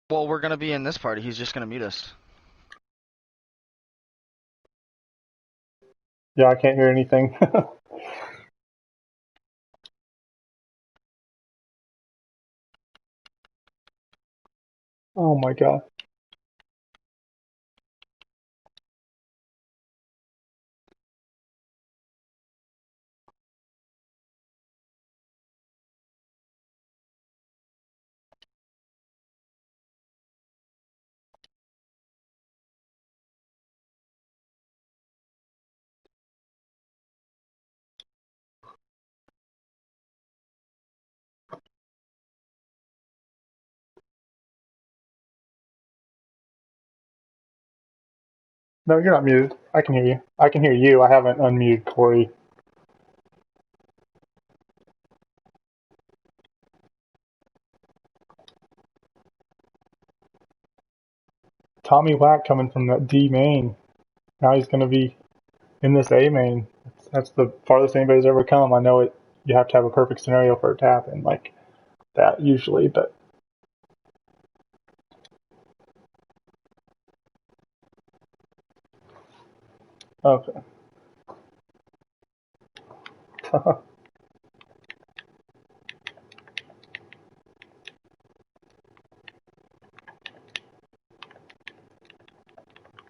Well, we're gonna be in this party. He's just gonna mute us. Yeah, I can't hear anything. Oh my god. No, you're not muted. I can hear you. I can hear you. I haven't unmuted Corey. Tommy Whack coming from that D main. Now he's going to be in this A main. That's the farthest anybody's ever come. I know it. You have to have a perfect scenario for it to happen like that usually, but okay.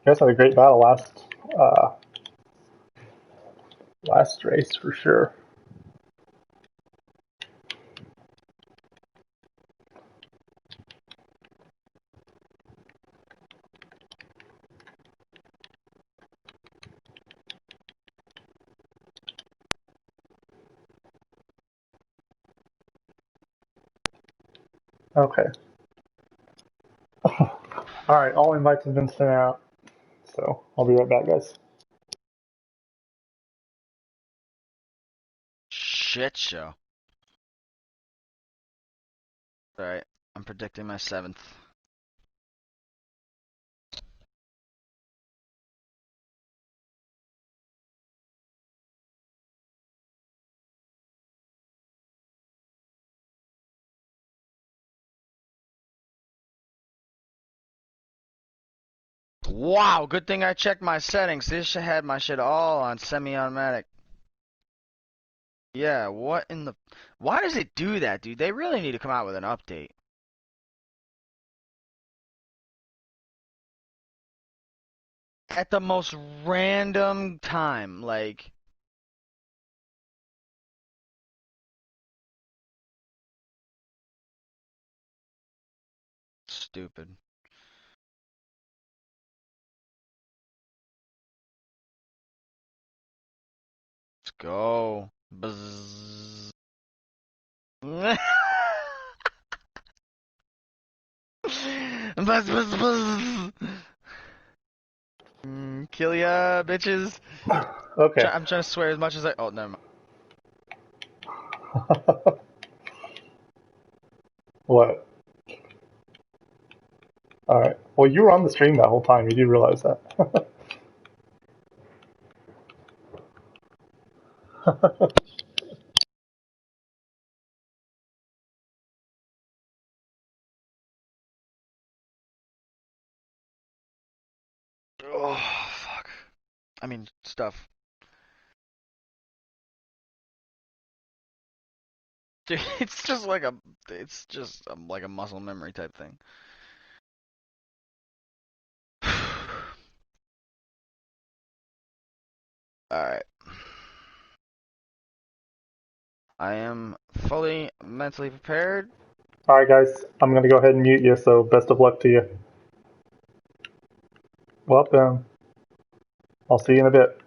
You guys had a great battle last race for sure. Okay. Alright, all invites have been sent out. So I'll be right back, guys. Shit show. Alright, I'm predicting my 7th. Wow, good thing I checked my settings. This shit had my shit all on semi-automatic. Yeah, what in the... Why does it do that, dude? They really need to come out with an update. At the most random time, like... Stupid. Let's go. Buzz. Buzz, buzz, buzz. Kill ya, bitches. Okay. I'm trying to swear as much as I... Oh, never mind. What? Alright. Well, you were on the stream that whole time. You do realize that. Oh, fuck. I mean, stuff. Dude, it's just like like a muscle memory type thing. Alright. I am fully mentally prepared. Alright, guys. I'm going to go ahead and mute you, so best of luck to you. Welcome. I'll see you in a bit.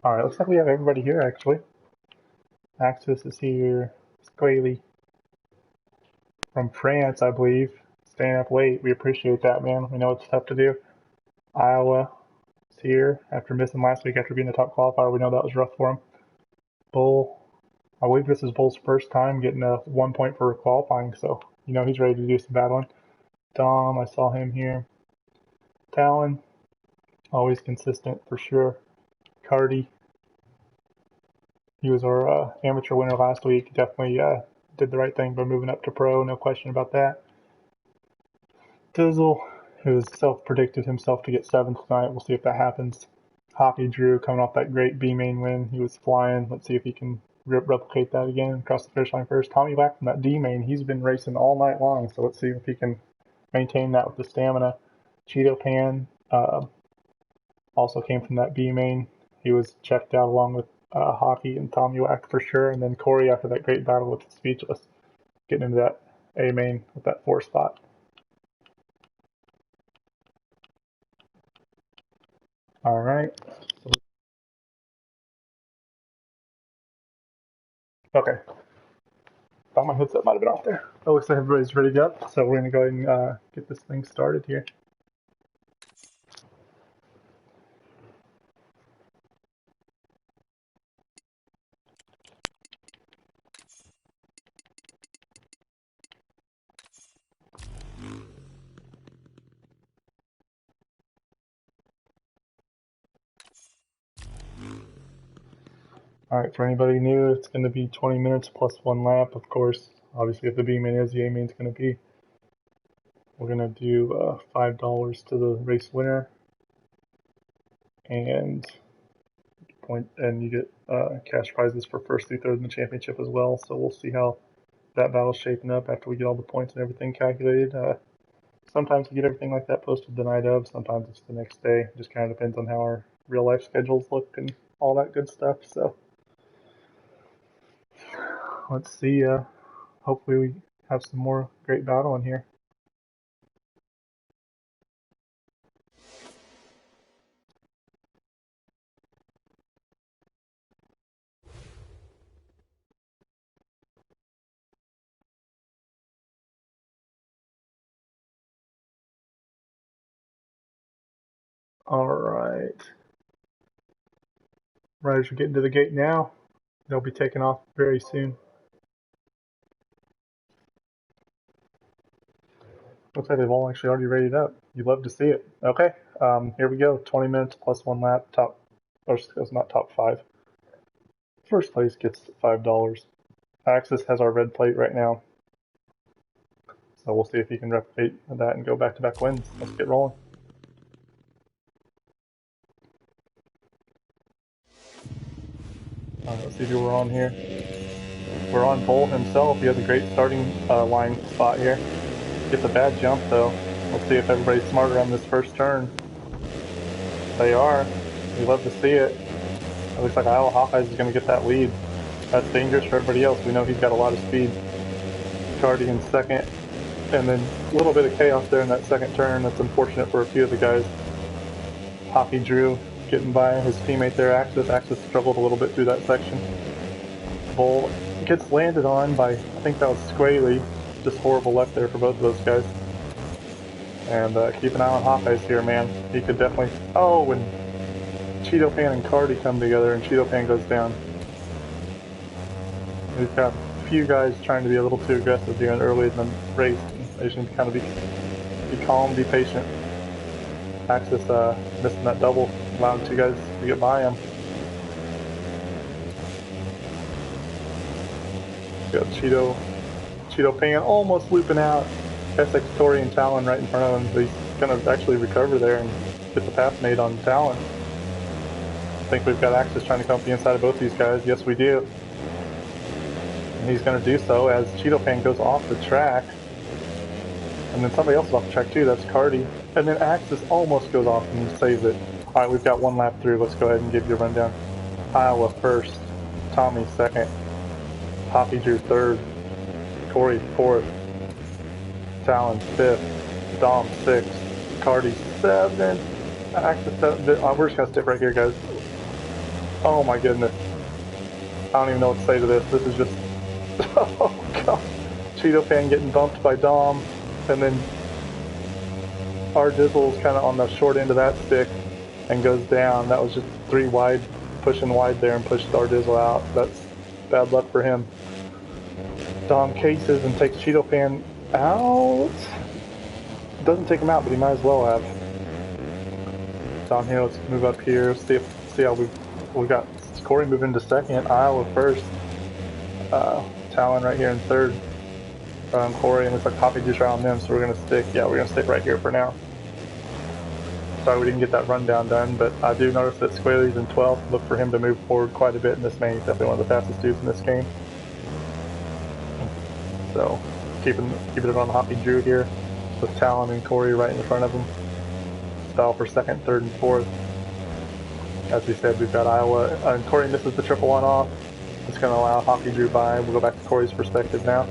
Alright, looks like we have everybody here, actually. Axis is here. Squaley from France, I believe. Staying up late. We appreciate that, man. We know it's tough to do. Iowa is here after missing last week after being the top qualifier. We know that was rough for him. Bull. I believe this is Bull's first time getting a 1 point for qualifying, so you know he's ready to do some battling. Dom, I saw him here. Talon, always consistent for sure. Cardi, he was our amateur winner last week. Definitely did the right thing by moving up to pro, no question about that. Dizzle, who self-predicted himself to get 7th tonight. We'll see if that happens. Hoppy Drew coming off that great B main win. He was flying. Let's see if he can replicate that again across the finish line first. Tommy back from that D main. He's been racing all night long, so let's see if he can maintain that with the stamina. Cheeto Pan also came from that B main. He was checked out along with Hockey and Tommy Wack for sure. And then Corey after that great battle with Speechless, getting into that A main with that 4 spot. All right. Okay. Thought my headset might have been off there. It looks like everybody's ready to go, so we're going to go ahead and get this thing started here. Alright, for anybody new, it's going to be 20 minutes plus 1 lap, of course. Obviously, if the B main is, the A main's going to be. We're going to do $5 to the race winner, and you get cash prizes for first through third in the championship as well. So we'll see how that battle's shaping up after we get all the points and everything calculated. Sometimes we get everything like that posted the night of, sometimes it's the next day. It just kind of depends on how our real life schedules look and all that good stuff. So let's see. Hopefully we have some more great battle in here. All right. Riders are getting to the gate now. They'll be taking off very soon. Looks like they've all actually already rated up. You'd love to see it. Okay, here we go. 20 minutes plus 1 lap. It's not top 5. First place gets $5. Axis has our red plate right now. So we'll see if he can replicate that and go back-to-back wins. Let's get rolling. Let's see who we're on here. We're on Bull himself. He has a great starting line spot here. Gets a bad jump though. Let's see if everybody's smarter on this first turn. They are. We love to see it. It looks like Iowa Hawkeyes is going to get that lead. That's dangerous for everybody else. We know he's got a lot of speed. Cardi in second. And then a little bit of chaos there in that second turn. That's unfortunate for a few of the guys. Hoppy Drew getting by his teammate there, Axis. Axis struggled a little bit through that section. Bull gets landed on by, I think that was Squaley. Just horrible luck there for both of those guys. And keep an eye on Hawkeyes here, man. He could definitely... Oh, when Cheeto Pan and Cardi come together and Cheeto Pan goes down. We've got a few guys trying to be a little too aggressive here and early in the race. They just need to kind of be calm, be patient. Axis missing that double, allowing two guys to get by him. Got Cheeto Pan almost looping out. SX Tori and Talon right in front of him, but he's gonna actually recover there and get the pass made on Talon. I think we've got Axis trying to come up the inside of both these guys. Yes, we do. And he's gonna do so as Cheeto Pan goes off the track. And then somebody else is off the track too, that's Cardi. And then Axis almost goes off and saves it. Alright, we've got one lap through. Let's go ahead and give you a rundown. Iowa first, Tommy second, Hoppy Drew third, Corey fourth, Talon fifth, Dom sixth, Cardi seventh, Axis seventh. We're just gonna stick right here, guys. Oh my goodness. I don't even know what to say to this. This is just... oh god. Cheeto Pan getting bumped by Dom, and then our Dizzle's kind of on the short end of that stick and goes down. That was just 3 wide, pushing wide there and pushed our Dizzle out. That's bad luck for him. Dom cases and takes Cheeto Pan out. Doesn't take him out, but he might as well have. Down here, let's move up here. See how we've got Corey moving to second, Iowa first, Talon right here in third. Corey, and looks like Hoppy just around them, so we're gonna stick right here for now. Sorry we didn't get that rundown done, but I do notice that Squaley's in 12th. Look for him to move forward quite a bit in this main. He's definitely one of the fastest dudes in this game. So keeping it on Hoppy Drew here with Talon and Corey right in front of him. Style for second, third, and fourth. As we said, we've got Iowa, and Corey misses the triple one off. It's going to allow Hoppy Drew by. We'll go back to Corey's perspective now.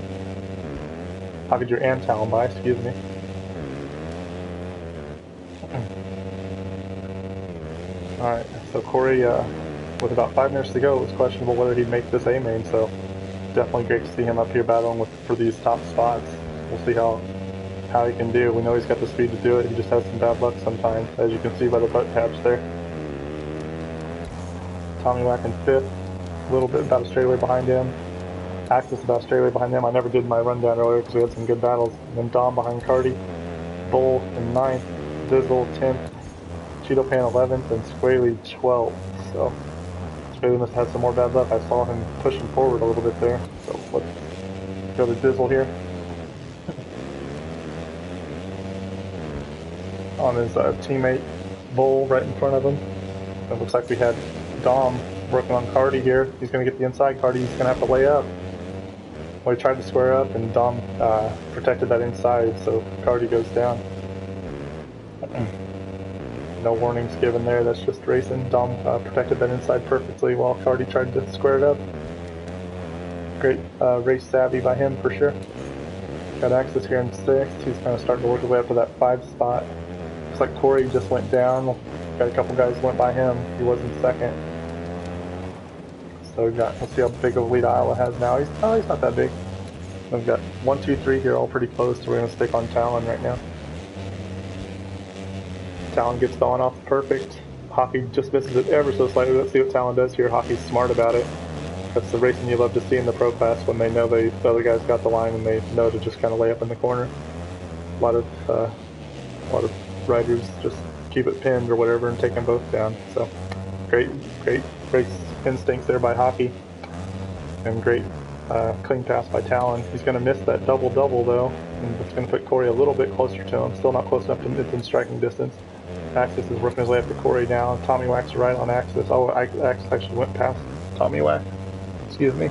Hoppy Drew and Talon by, excuse me. Alright, so Corey, with about 5 minutes to go, it was questionable whether he'd make this A main, so definitely great to see him up here battling for these top spots. We'll see how he can do. We know he's got the speed to do it, he just has some bad luck sometimes, as you can see by the butt taps there. Tommy Wack in 5th, a little bit about a straightaway behind him. Axis about a straightaway behind them. I never did my rundown earlier because we had some good battles. And then Dom behind Cardi, Bull in 9th, Dizzle 10th, Cheeto Pan 11th, and Squaley 12th. So Squaley must have had some more bad luck. I saw him pushing forward a little bit there. So let's go to Dizzle here. On his teammate Bull right in front of him. It looks like we had Dom working on Cardi here. He's going to get the inside. Cardi, he's going to have to lay up. Well, he tried to square up, and Dom protected that inside, so Cardi goes down. No warnings given there. That's just racing. Dom protected that inside perfectly while Cardi tried to square it up. Great race savvy by him for sure. Got Axis here in 6th. He's kind of starting to work his way up to that 5 spot. Looks like Corey just went down. Got a couple guys went by him. He was in 2nd. So let's see how big of a lead Iowa has now. He's not that big. We've got 1, 2, 3 here, all pretty close, so we're going to stick on Talon right now. Talon gets the on off perfect. Hockey just misses it ever so slightly. Let's see what Talon does here. Hockey's smart about it. That's the racing you love to see in the pro class when they know the other guys got the line and they know to just kind of lay up in the corner. A lot of riders just keep it pinned or whatever and take them both down. So great race instincts there by Hockey, and great clean pass by Talon. He's going to miss that double-double though, and it's going to put Corey a little bit closer to him. Still not close enough to within striking distance. Axis is working his way up to Corey now. Tommy Wack's right on Axis. Oh, Axis actually went past Tommy Wack. Excuse me.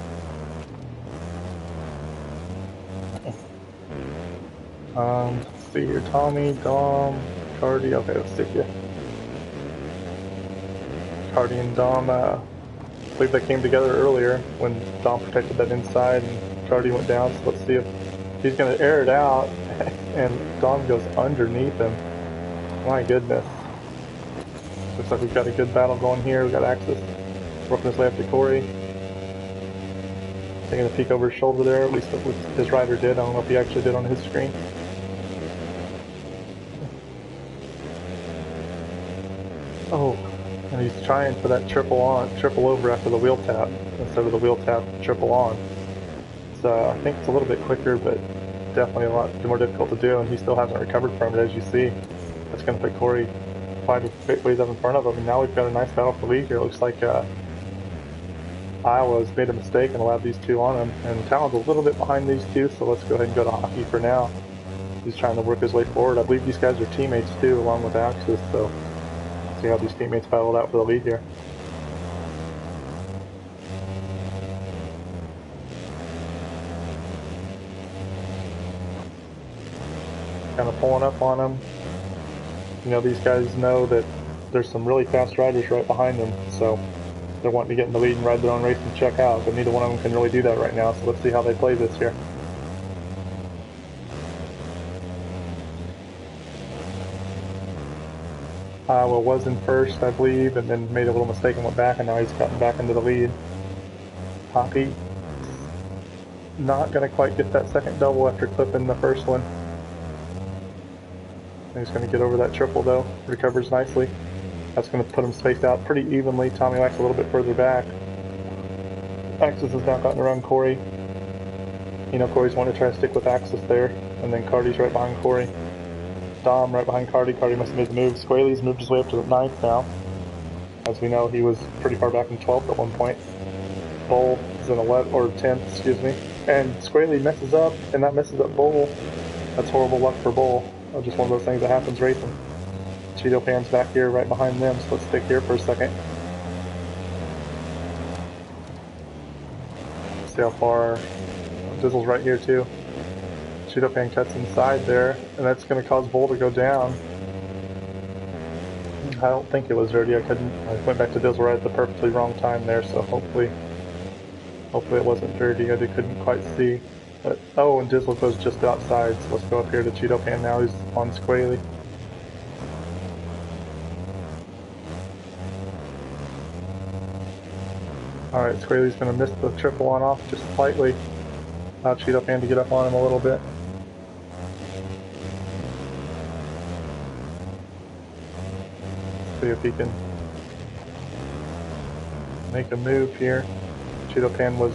Let's see here. Tommy, Dom, Cardi. Okay, let's stick you. Cardi and Dom, I believe they came together earlier when Dom protected that inside and Cardi went down. So let's see if he's going to air it out and Dom goes underneath him. My goodness. Looks like we've got a good battle going here. We've got Axis working his way up to Corey. Taking a peek over his shoulder there, at least his rider did. I don't know if he actually did on his screen. Oh, and he's trying for that triple over after the wheel tap, instead of the wheel tap, triple on. I think it's a little bit quicker, but definitely a lot more difficult to do, and he still hasn't recovered from it, as you see. That's going to put Corey quite a bit ways up in front of him, and now we've got a nice battle for the lead here. It looks like Iowa's made a mistake and allowed these two on him, and Talon's a little bit behind these two, so let's go ahead and go to Hockey for now. He's trying to work his way forward. I believe these guys are teammates too, along with Axis, so see how these teammates battled out for the lead here. Kind of pulling up on them. You know, these guys know that there's some really fast riders right behind them, so they're wanting to get in the lead and ride their own race and check out, but neither one of them can really do that right now, so let's see how they play this here. Iowa was in first, I believe, and then made a little mistake and went back, and now he's gotten back into the lead. Hoppy not going to quite get that second double after clipping the first one. He's going to get over that triple though, recovers nicely. That's going to put him spaced out pretty evenly. Tommy Wax a little bit further back. Axis has now gotten around Corey. You know, Corey's wanting to try to stick with Axis there, and then Cardi's right behind Corey. Dom right behind Cardi. Cardi must have made the move. Squaley's moved his way up to the 9th now. As we know, he was pretty far back in 12th at one point. Bull is in 11th, or 10th, excuse me. And Squaley messes up, and that messes up Bull. That's horrible luck for Bull. Just one of those things that happens racing. Cheeto Pan's back here right behind them, so let's stick here for a second. See how far. Dizzle's right here too. Cheeto Pan cuts inside there, and that's going to cause Bull to go down. I don't think it was dirty. I went back to Dizzle right at the perfectly wrong time there, so hopefully it wasn't dirty. I couldn't quite see. But, oh, and Dizzle goes just outside, so let's go up here to Cheeto Pan now. He's on Squaley. Alright, Squaley's going to miss the triple on off just slightly. Allow Cheeto Pan to get up on him a little bit. See if he can make a move here. Cheeto Pan was,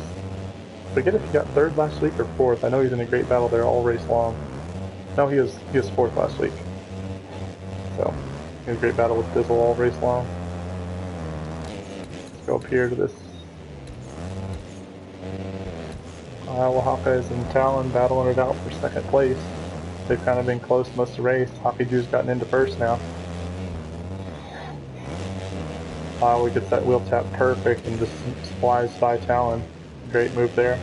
forget if he got 3rd last week or 4th. I know he's in a great battle there all race long. No, he was 4th last week. So, he had a great battle with Dizzle all race long. Let's go up here to this Iowa Hawkeyes and Talon battling it out for 2nd place. They've kind of been close most of the race. Hockey Drew's gotten into 1st now. Iowa gets that wheel tap perfect and just flies by Talon. Great move there.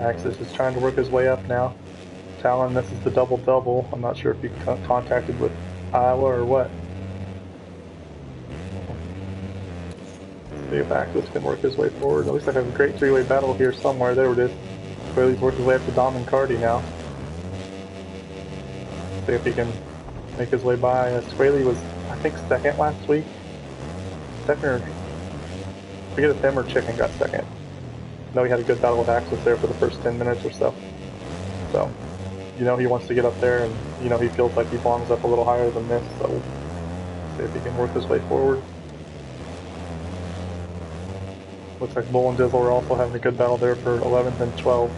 Axis is trying to work his way up now. Talon misses the double-double. I'm not sure if he contacted with Iowa or what. Let's see if Axis can work his way forward. It looks like I have a great 3-way battle here somewhere. There it is. Squaley's working his way up to Dom and Cardi now. See if he can make his way by. Squaley was, I think, 2nd last week. 2nd or... I forget if him or Chicken got 2nd. No, he had a good battle with Axis there for the first 10 minutes or so. So, you know he wants to get up there, and you know he feels like he belongs up a little higher than this, so we'll see if he can work his way forward. Looks like Bull and Dizzle are also having a good battle there for 11th and 12th.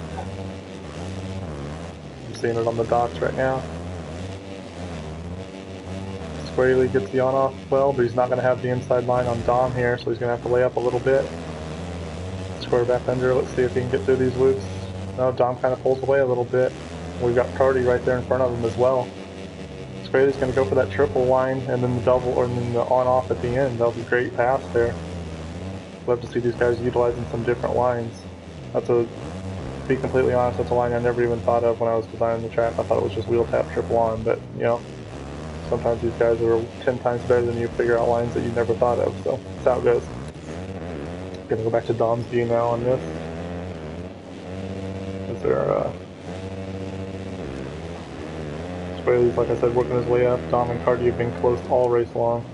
I'm seeing it on the dots right now. Squaley gets the on-off well, but he's not going to have the inside line on Dom here, so he's going to have to lay up a little bit. Square back under, let's see if he can get through these loops. No, Dom kind of pulls away a little bit. We've got Cardi right there in front of him as well. Squaley's going to go for that triple line and then the double, or then the on-off at the end. That'll be a great pass there. Love to see these guys utilizing some different lines. To be completely honest, that's a line I never even thought of when I was designing the track. I thought it was just wheel tap triple on, but you know, sometimes these guys are 10 times better than you, figure out lines that you never thought of, so that's how it goes. Gonna go back to Dom's view now on this. Is there, Squaley's, like I said, working his way up. Dom and Cardi have been close all race long.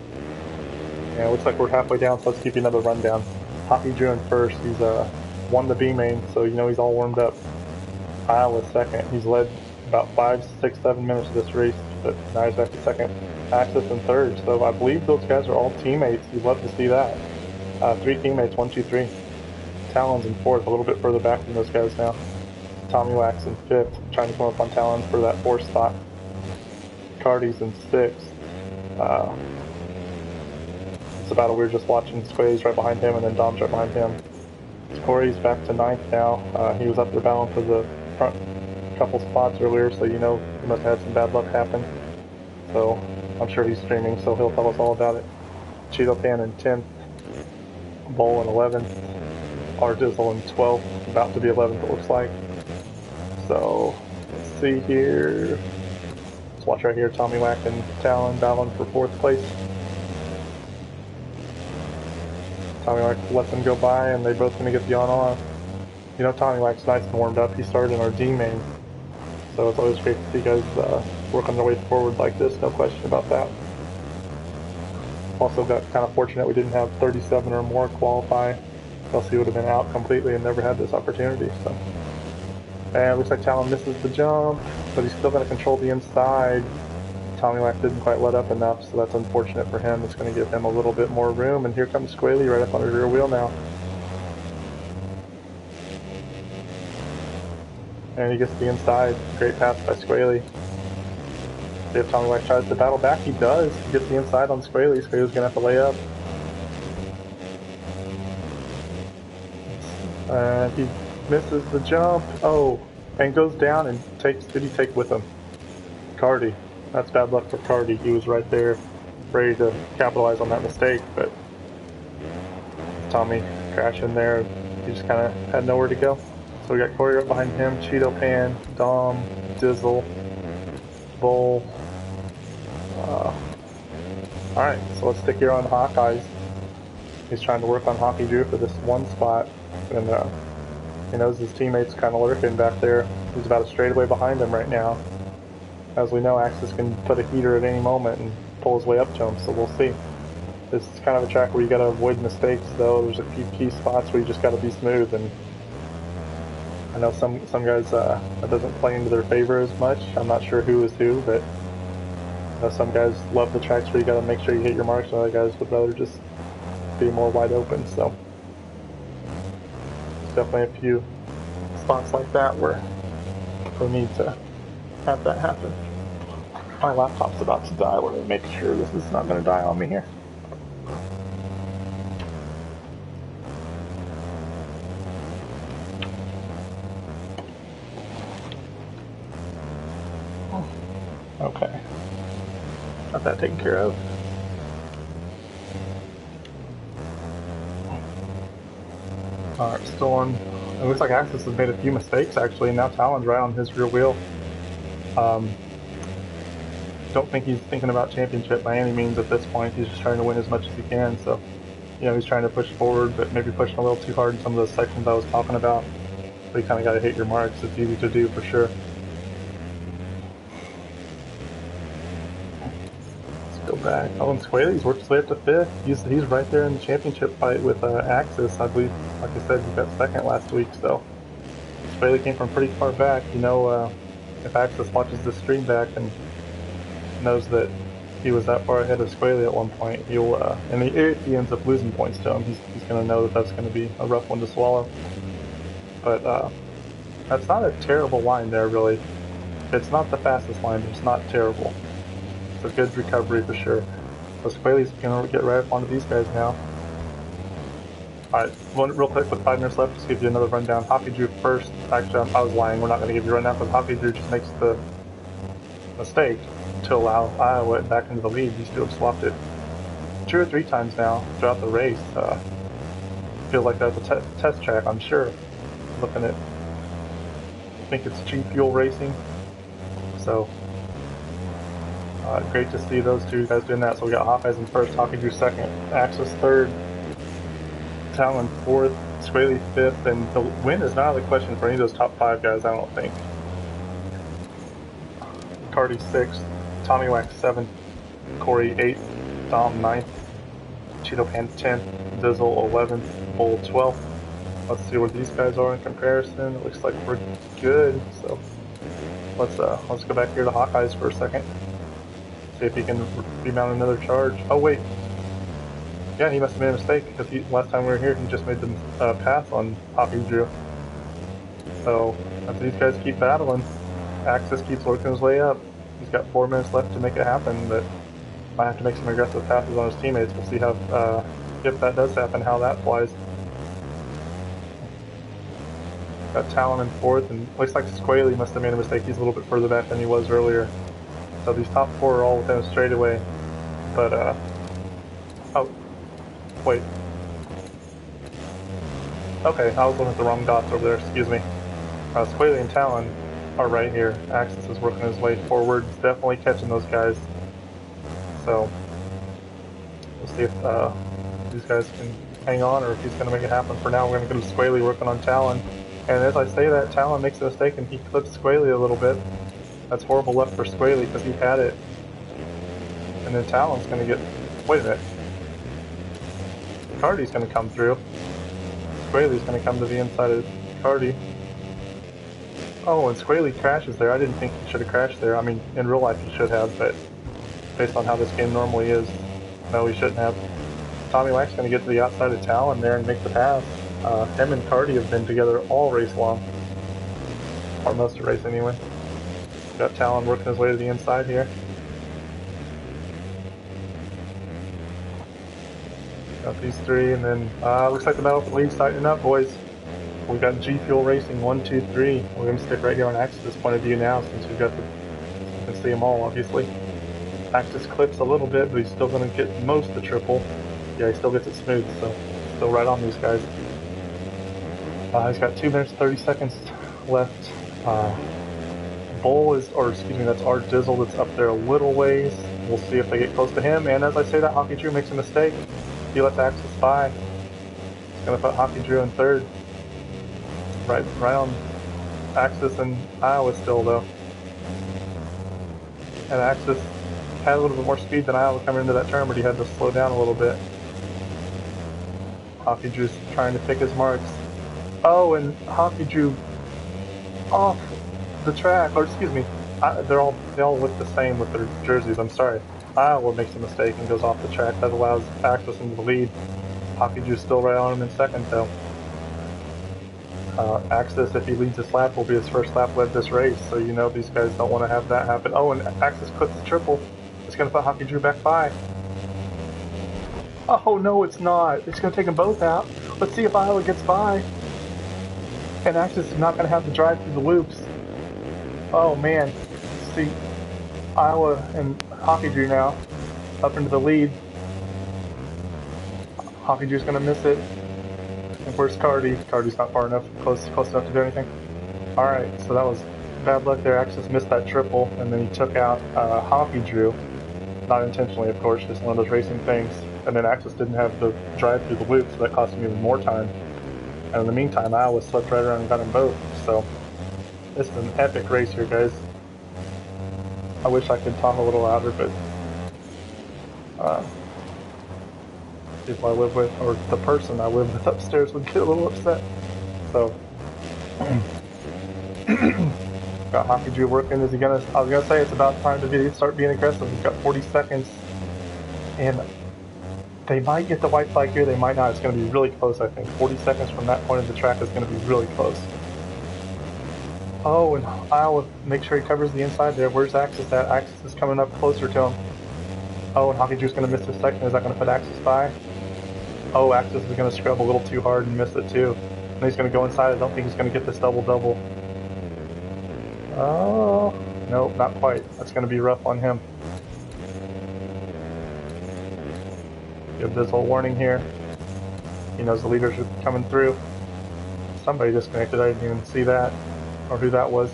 Yeah, it looks like we're halfway down, so let's give you another rundown. Hoppy Drew in 1st. He's won the B main, so you know he's all warmed up. Iowa 2nd. He's led about 5, 6, 7 minutes of this race, but now he's back to 2nd. Axis in 3rd, so I believe those guys are all teammates. You'd love to see that. 3 teammates, 1, 2, 3. Talon's in 4th, a little bit further back than those guys now. Tommy Wax in 5th, trying to come up on Talon for that 4th spot. Cardi's in 6th. It's a battle we were just watching. Squay's right behind him, and then Dom's right behind him. Corey's back to 9th now. He was up there battling for the front couple spots earlier, so you know he must have had some bad luck happen. So I'm sure he's streaming, so he'll tell us all about it. Cheeto Pan in 10th, Bowl in 11th, Ardizzle in 12th, about to be 11th it looks like. So let's see here. Let's watch right here, Tommy Wack and Talon battling for 4th place. Tommy Wack lets them go by, and they're both going to get the on-off. You know, Tommy Wack's nice and warmed up. He started in our D main, so it's always great to see guys working their way forward like this, no question about that. Also got kind of fortunate we didn't have 37 or more qualify, else he would have been out completely and never had this opportunity. So, and it looks like Talon misses the jump, but he's still going to control the inside. Tommy Wack didn't quite let up enough, so that's unfortunate for him. It's going to give him a little bit more room, and here comes Squaley right up on the rear wheel now. And he gets the inside. Great pass by Squaley. See if Tommy Wack tries to battle back. He does. He gets the inside on Squaley. Squaley's going to have to lay up. And he misses the jump. Oh, and goes down and takes. Did he take with him? Cardi. That's bad luck for Cardi. He was right there, ready to capitalize on that mistake, but Tommy crashed in there. He just kind of had nowhere to go. So we got Corey right behind him, Cheeto Pan, Dom, Dizzle, Bull. Alright, so let's stick here on Hawkeyes. He's trying to work on Hockey Drew for this one spot, and he knows his teammate's kind of lurking back there. He's about a straightaway behind him right now. As we know, Axis can put a heater at any moment and pull his way up to him, so we'll see. This is kind of a track where you gotta avoid mistakes, though. There's a few key spots where you just gotta be smooth, and I know some guys, that doesn't play into their favor as much. I'm not sure who is who, but I know some guys love the tracks where you gotta make sure you hit your marks, and other guys would rather just be more wide open, so. There's definitely a few spots like that where we need to have that happen. My laptop's about to die. Let me make sure this is not going to die on me here. Okay. Got that taken care of. Alright, still on. It looks like Axis has made a few mistakes actually, and now Talon's right on his rear wheel. Don't think he's thinking about championship by any means at this point. He's just trying to win as much as he can. So, you know, he's trying to push forward, but maybe pushing a little too hard in some of those sections I was talking about. But you kind of got to hit your marks. It's easy to do for sure. Let's go back. Oh, and Squaley's worked his way up to 5th. He's right there in the championship fight with Axis. I believe, like I said, he got 2nd last week. So, Squaley came from pretty far back. You know, if Axis watches this stream back and knows that he was that far ahead of Squaley at one point, he'll and if he ends up losing points to him, he's going to know that that's going to be a rough one to swallow. But that's not a terrible line there, really. It's not the fastest line, but it's not terrible. It's a good recovery for sure. So Squaley's going to get right up onto these guys now. Alright, real quick with 5 minutes left, just give you another rundown. Hoppy Drew first. Actually, I was lying. We're not going to give you a rundown, but Hoppy Drew just makes the mistake to allow Iowa back into the lead. These two have swapped it 2 or 3 times now throughout the race. Feels like that's a test track, I'm sure. Looking at, I think it's G Fuel Racing. So, great to see those two guys doing that. So we got Hawkeyes in first, Hockey Drew second, Axis third, Talon 4th, Squaley 5th, and the win is not out of the question for any of those top 5 guys, I don't think. Cardi 6th, Tommy Wax 7th, Corey 8th, Dom 9th, Cheeto Pan 10th, Dizzle 11th, Bull 12th. Let's see where these guys are in comparison. It looks like we're good, so let's go back here to Hawkeyes for a second. See if he can remount another charge. Oh wait, Yeah, he must have made a mistake because last time we were here, he just made the pass on Hoppy Drew. So as these guys keep battling, Axis keeps working his way up. He's got 4 minutes left to make it happen, but might have to make some aggressive passes on his teammates. We'll see how if that does happen, how that flies. Got Talon in 4th, and looks like Squaley must have made a mistake. He's a little bit further back than he was earlier. So these top 4 are all within a straightaway. But oh, wait. Okay, I was looking at the wrong dots over there. Excuse me. Squaley and Talon are right here. Axis is working his way forward. He's definitely catching those guys. So we'll see if these guys can hang on or if he's going to make it happen. For now, we're going to go to Squaley working on Talon. And as I say that, Talon makes a mistake and he clips Squaley a little bit. That's horrible luck for Squaley because he had it. And then Talon's going to get... Wait a minute. Cardi's going to come through. Squaley's going to come to the inside of Cardi. Oh, and Squaley crashes there. I didn't think he should have crashed there. I mean, in real life he should have, but based on how this game normally is, no, he shouldn't have. Tommy Wack's going to get to the outside of Talon there and make the pass. Him and Cardi have been together all race long. Or most of the race anyway. Got Talon working his way to the inside here. Got these 3, and then looks like the battle for the lead's tightening up, boys. We got G Fuel Racing 1, 2, 3. We're going to stick right here on Axis' point of view now since we've got the... You can see them all, obviously. Axis clips a little bit, but he's still going to get most of the triple. Yeah, he still gets it smooth, so still right on these guys. He's got 2 minutes 30 seconds left. Bull is, or excuse me, that's Art Dizzle that's up there a little ways. We'll see if they get close to him. And as I say that, Hockey Drew makes a mistake. He lets Axis by. He's going to put Hockey Drew in 3rd. Right on Axis and Iowa still, though. And Axis had a little bit more speed than Iowa coming into that turn, but he had to slow down a little bit. Hockey Drew's trying to pick his marks. Oh, and Hockey Drew off the track, or excuse me, they all look the same with their jerseys. I'm sorry. Iowa makes a mistake and goes off the track. That allows Axis into the lead. Hockey Drew's still right on him in 2nd, though. Axis, if he leads this lap, will be his first lap led this race, so you know these guys don't want to have that happen. Oh, and Axis clips the triple. It's going to put Hockey Drew back by. Oh, no, it's not. It's going to take them both out. Let's see if Iowa gets by. And Axis is not going to have to drive through the loops. Oh, man. See, Iowa and Hockey Drew now up into the lead. Hockey Drew's going to miss it. And where's Cardi? Cardi's not far enough, close enough to do anything. Alright, so that was bad luck there. Axis missed that triple, and then he took out Hockey Drew. Not intentionally, of course, just one of those racing things. And then Axis didn't have the drive through the loop, so that cost him even more time. And in the meantime, Iowa slipped right around and got them both. So this is an epic race here, guys. I wish I could talk a little louder, but people I live with, or the person I live with upstairs, would get a little upset. So got Hockey Drew working. Is he gonna? I was gonna say it's about time to start being aggressive. He's got 40 seconds, and they might get the white flag here. They might not. It's going to be really close. I think 40 seconds from that point of the track is going to be really close. Oh, and Iowa, make sure he covers the inside there. Where's Axis at? Axis is coming up closer to him. Oh, and Hockey Drew's going to miss this section. Is that going to put Axis by? Oh, Axis is going to scrub a little too hard and miss it too. And he's going to go inside. I don't think he's going to get this double-double. Oh, nope, not quite. That's going to be rough on him. Give this a warning here. He knows the leaders are coming through. Somebody disconnected. I didn't even see that or who that was.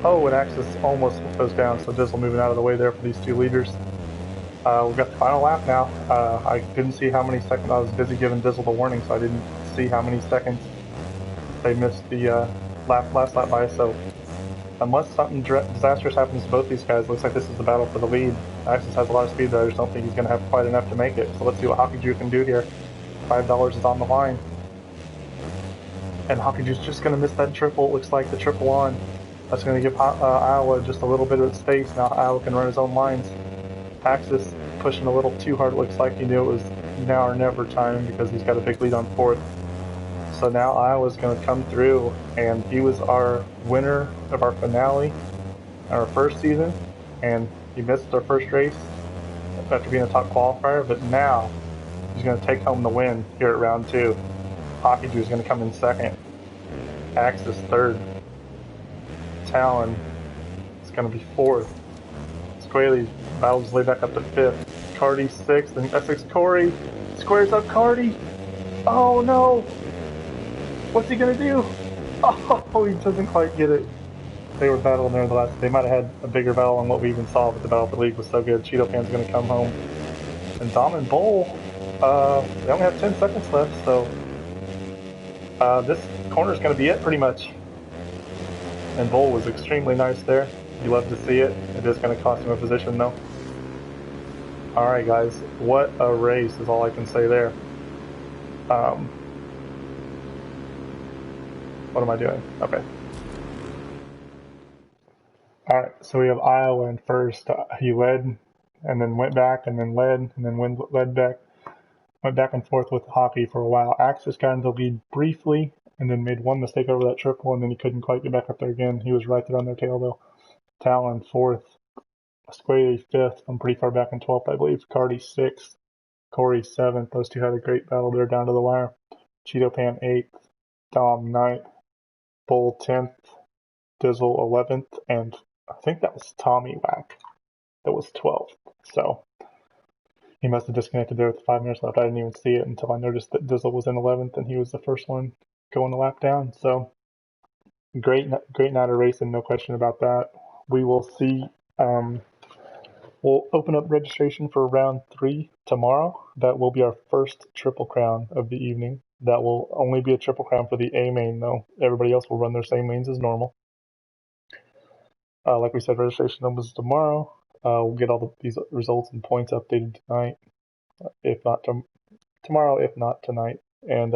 Oh, and Axis almost goes down, so Dizzle moving out of the way there for these 2 leaders. We've got the final lap now. I didn't see how many seconds. I was busy giving Dizzle the warning, so I didn't see how many seconds they missed the last lap by. So unless something disastrous happens to both these guys, looks like this is the battle for the lead. Axis has a lot of speed, but I just don't think he's going to have quite enough to make it. So let's see what Hockey Drew can do here. $5 is on the line. And Hockey Drew's just going to miss that triple. It looks like the triple on. That's going to give Iowa just a little bit of space. Now Iowa can run his own lines. Axis pushing a little too hard. Looks like he knew it was now or never time because he's got a big lead on fourth. So now Iowa's going to come through, and he was our winner of our finale, our first season, and he missed our first race after being a top qualifier, but now he's going to take home the win here at round 2. Hockey Drew's going to come in second. Axis third. Talon is going to be fourth. Squaley battles his way back up to fifth. Cardi sixth, and Essex Corey squares up Cardi. Oh no! What's he going to do? Oh, he doesn't quite get it. They were battling there the last. They might have had a bigger battle than what we even saw, but the battle for the league was so good. Cheeto Pan's going to come home. And Dom and Bull, they only have 10 seconds left, so this corner is going to be it pretty much. And Bull was extremely nice there. You love to see it. It is going to cost him a position though. Alright guys, what a race is all I can say there. What am I doing? Okay. Alright, so we have Iowa in first. He led, and then went back, and then led, and then led back. Went back and forth with Hockey for a while. Axis got into the lead briefly, and then made one mistake over that triple, and then he couldn't quite get back up there again. He was right there on their tail though. Talon fourth. Squaley fifth. I'm pretty far back in 12th, I believe. Cardi sixth. Corey seventh. Those two had a great battle there down to the wire. Cheeto Pan eighth. Dom ninth. Bull 10th. Dizzle 11th, and I think that was Tommy Whack that was 12th. So he must have disconnected there with 5 minutes left. I didn't even see it until I noticed that Dizzle was in 11th and he was the first one going the lap down. So great night of racing, no question about that. We will see. We'll open up registration for round 3 tomorrow. That will be our first Triple Crown of the evening. That will only be a Triple Crown for the A main though. Everybody else will run their same lanes as normal. Like we said, registration opens tomorrow. We'll get all these results and points updated tonight, if not tomorrow, if not tonight. And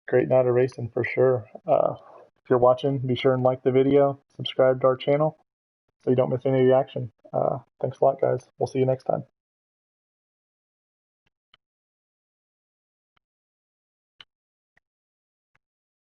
great night of racing for sure. If you're watching, be sure and like the video, subscribe to our channel so you don't miss any of the action. Thanks a lot, guys. We'll see you next time.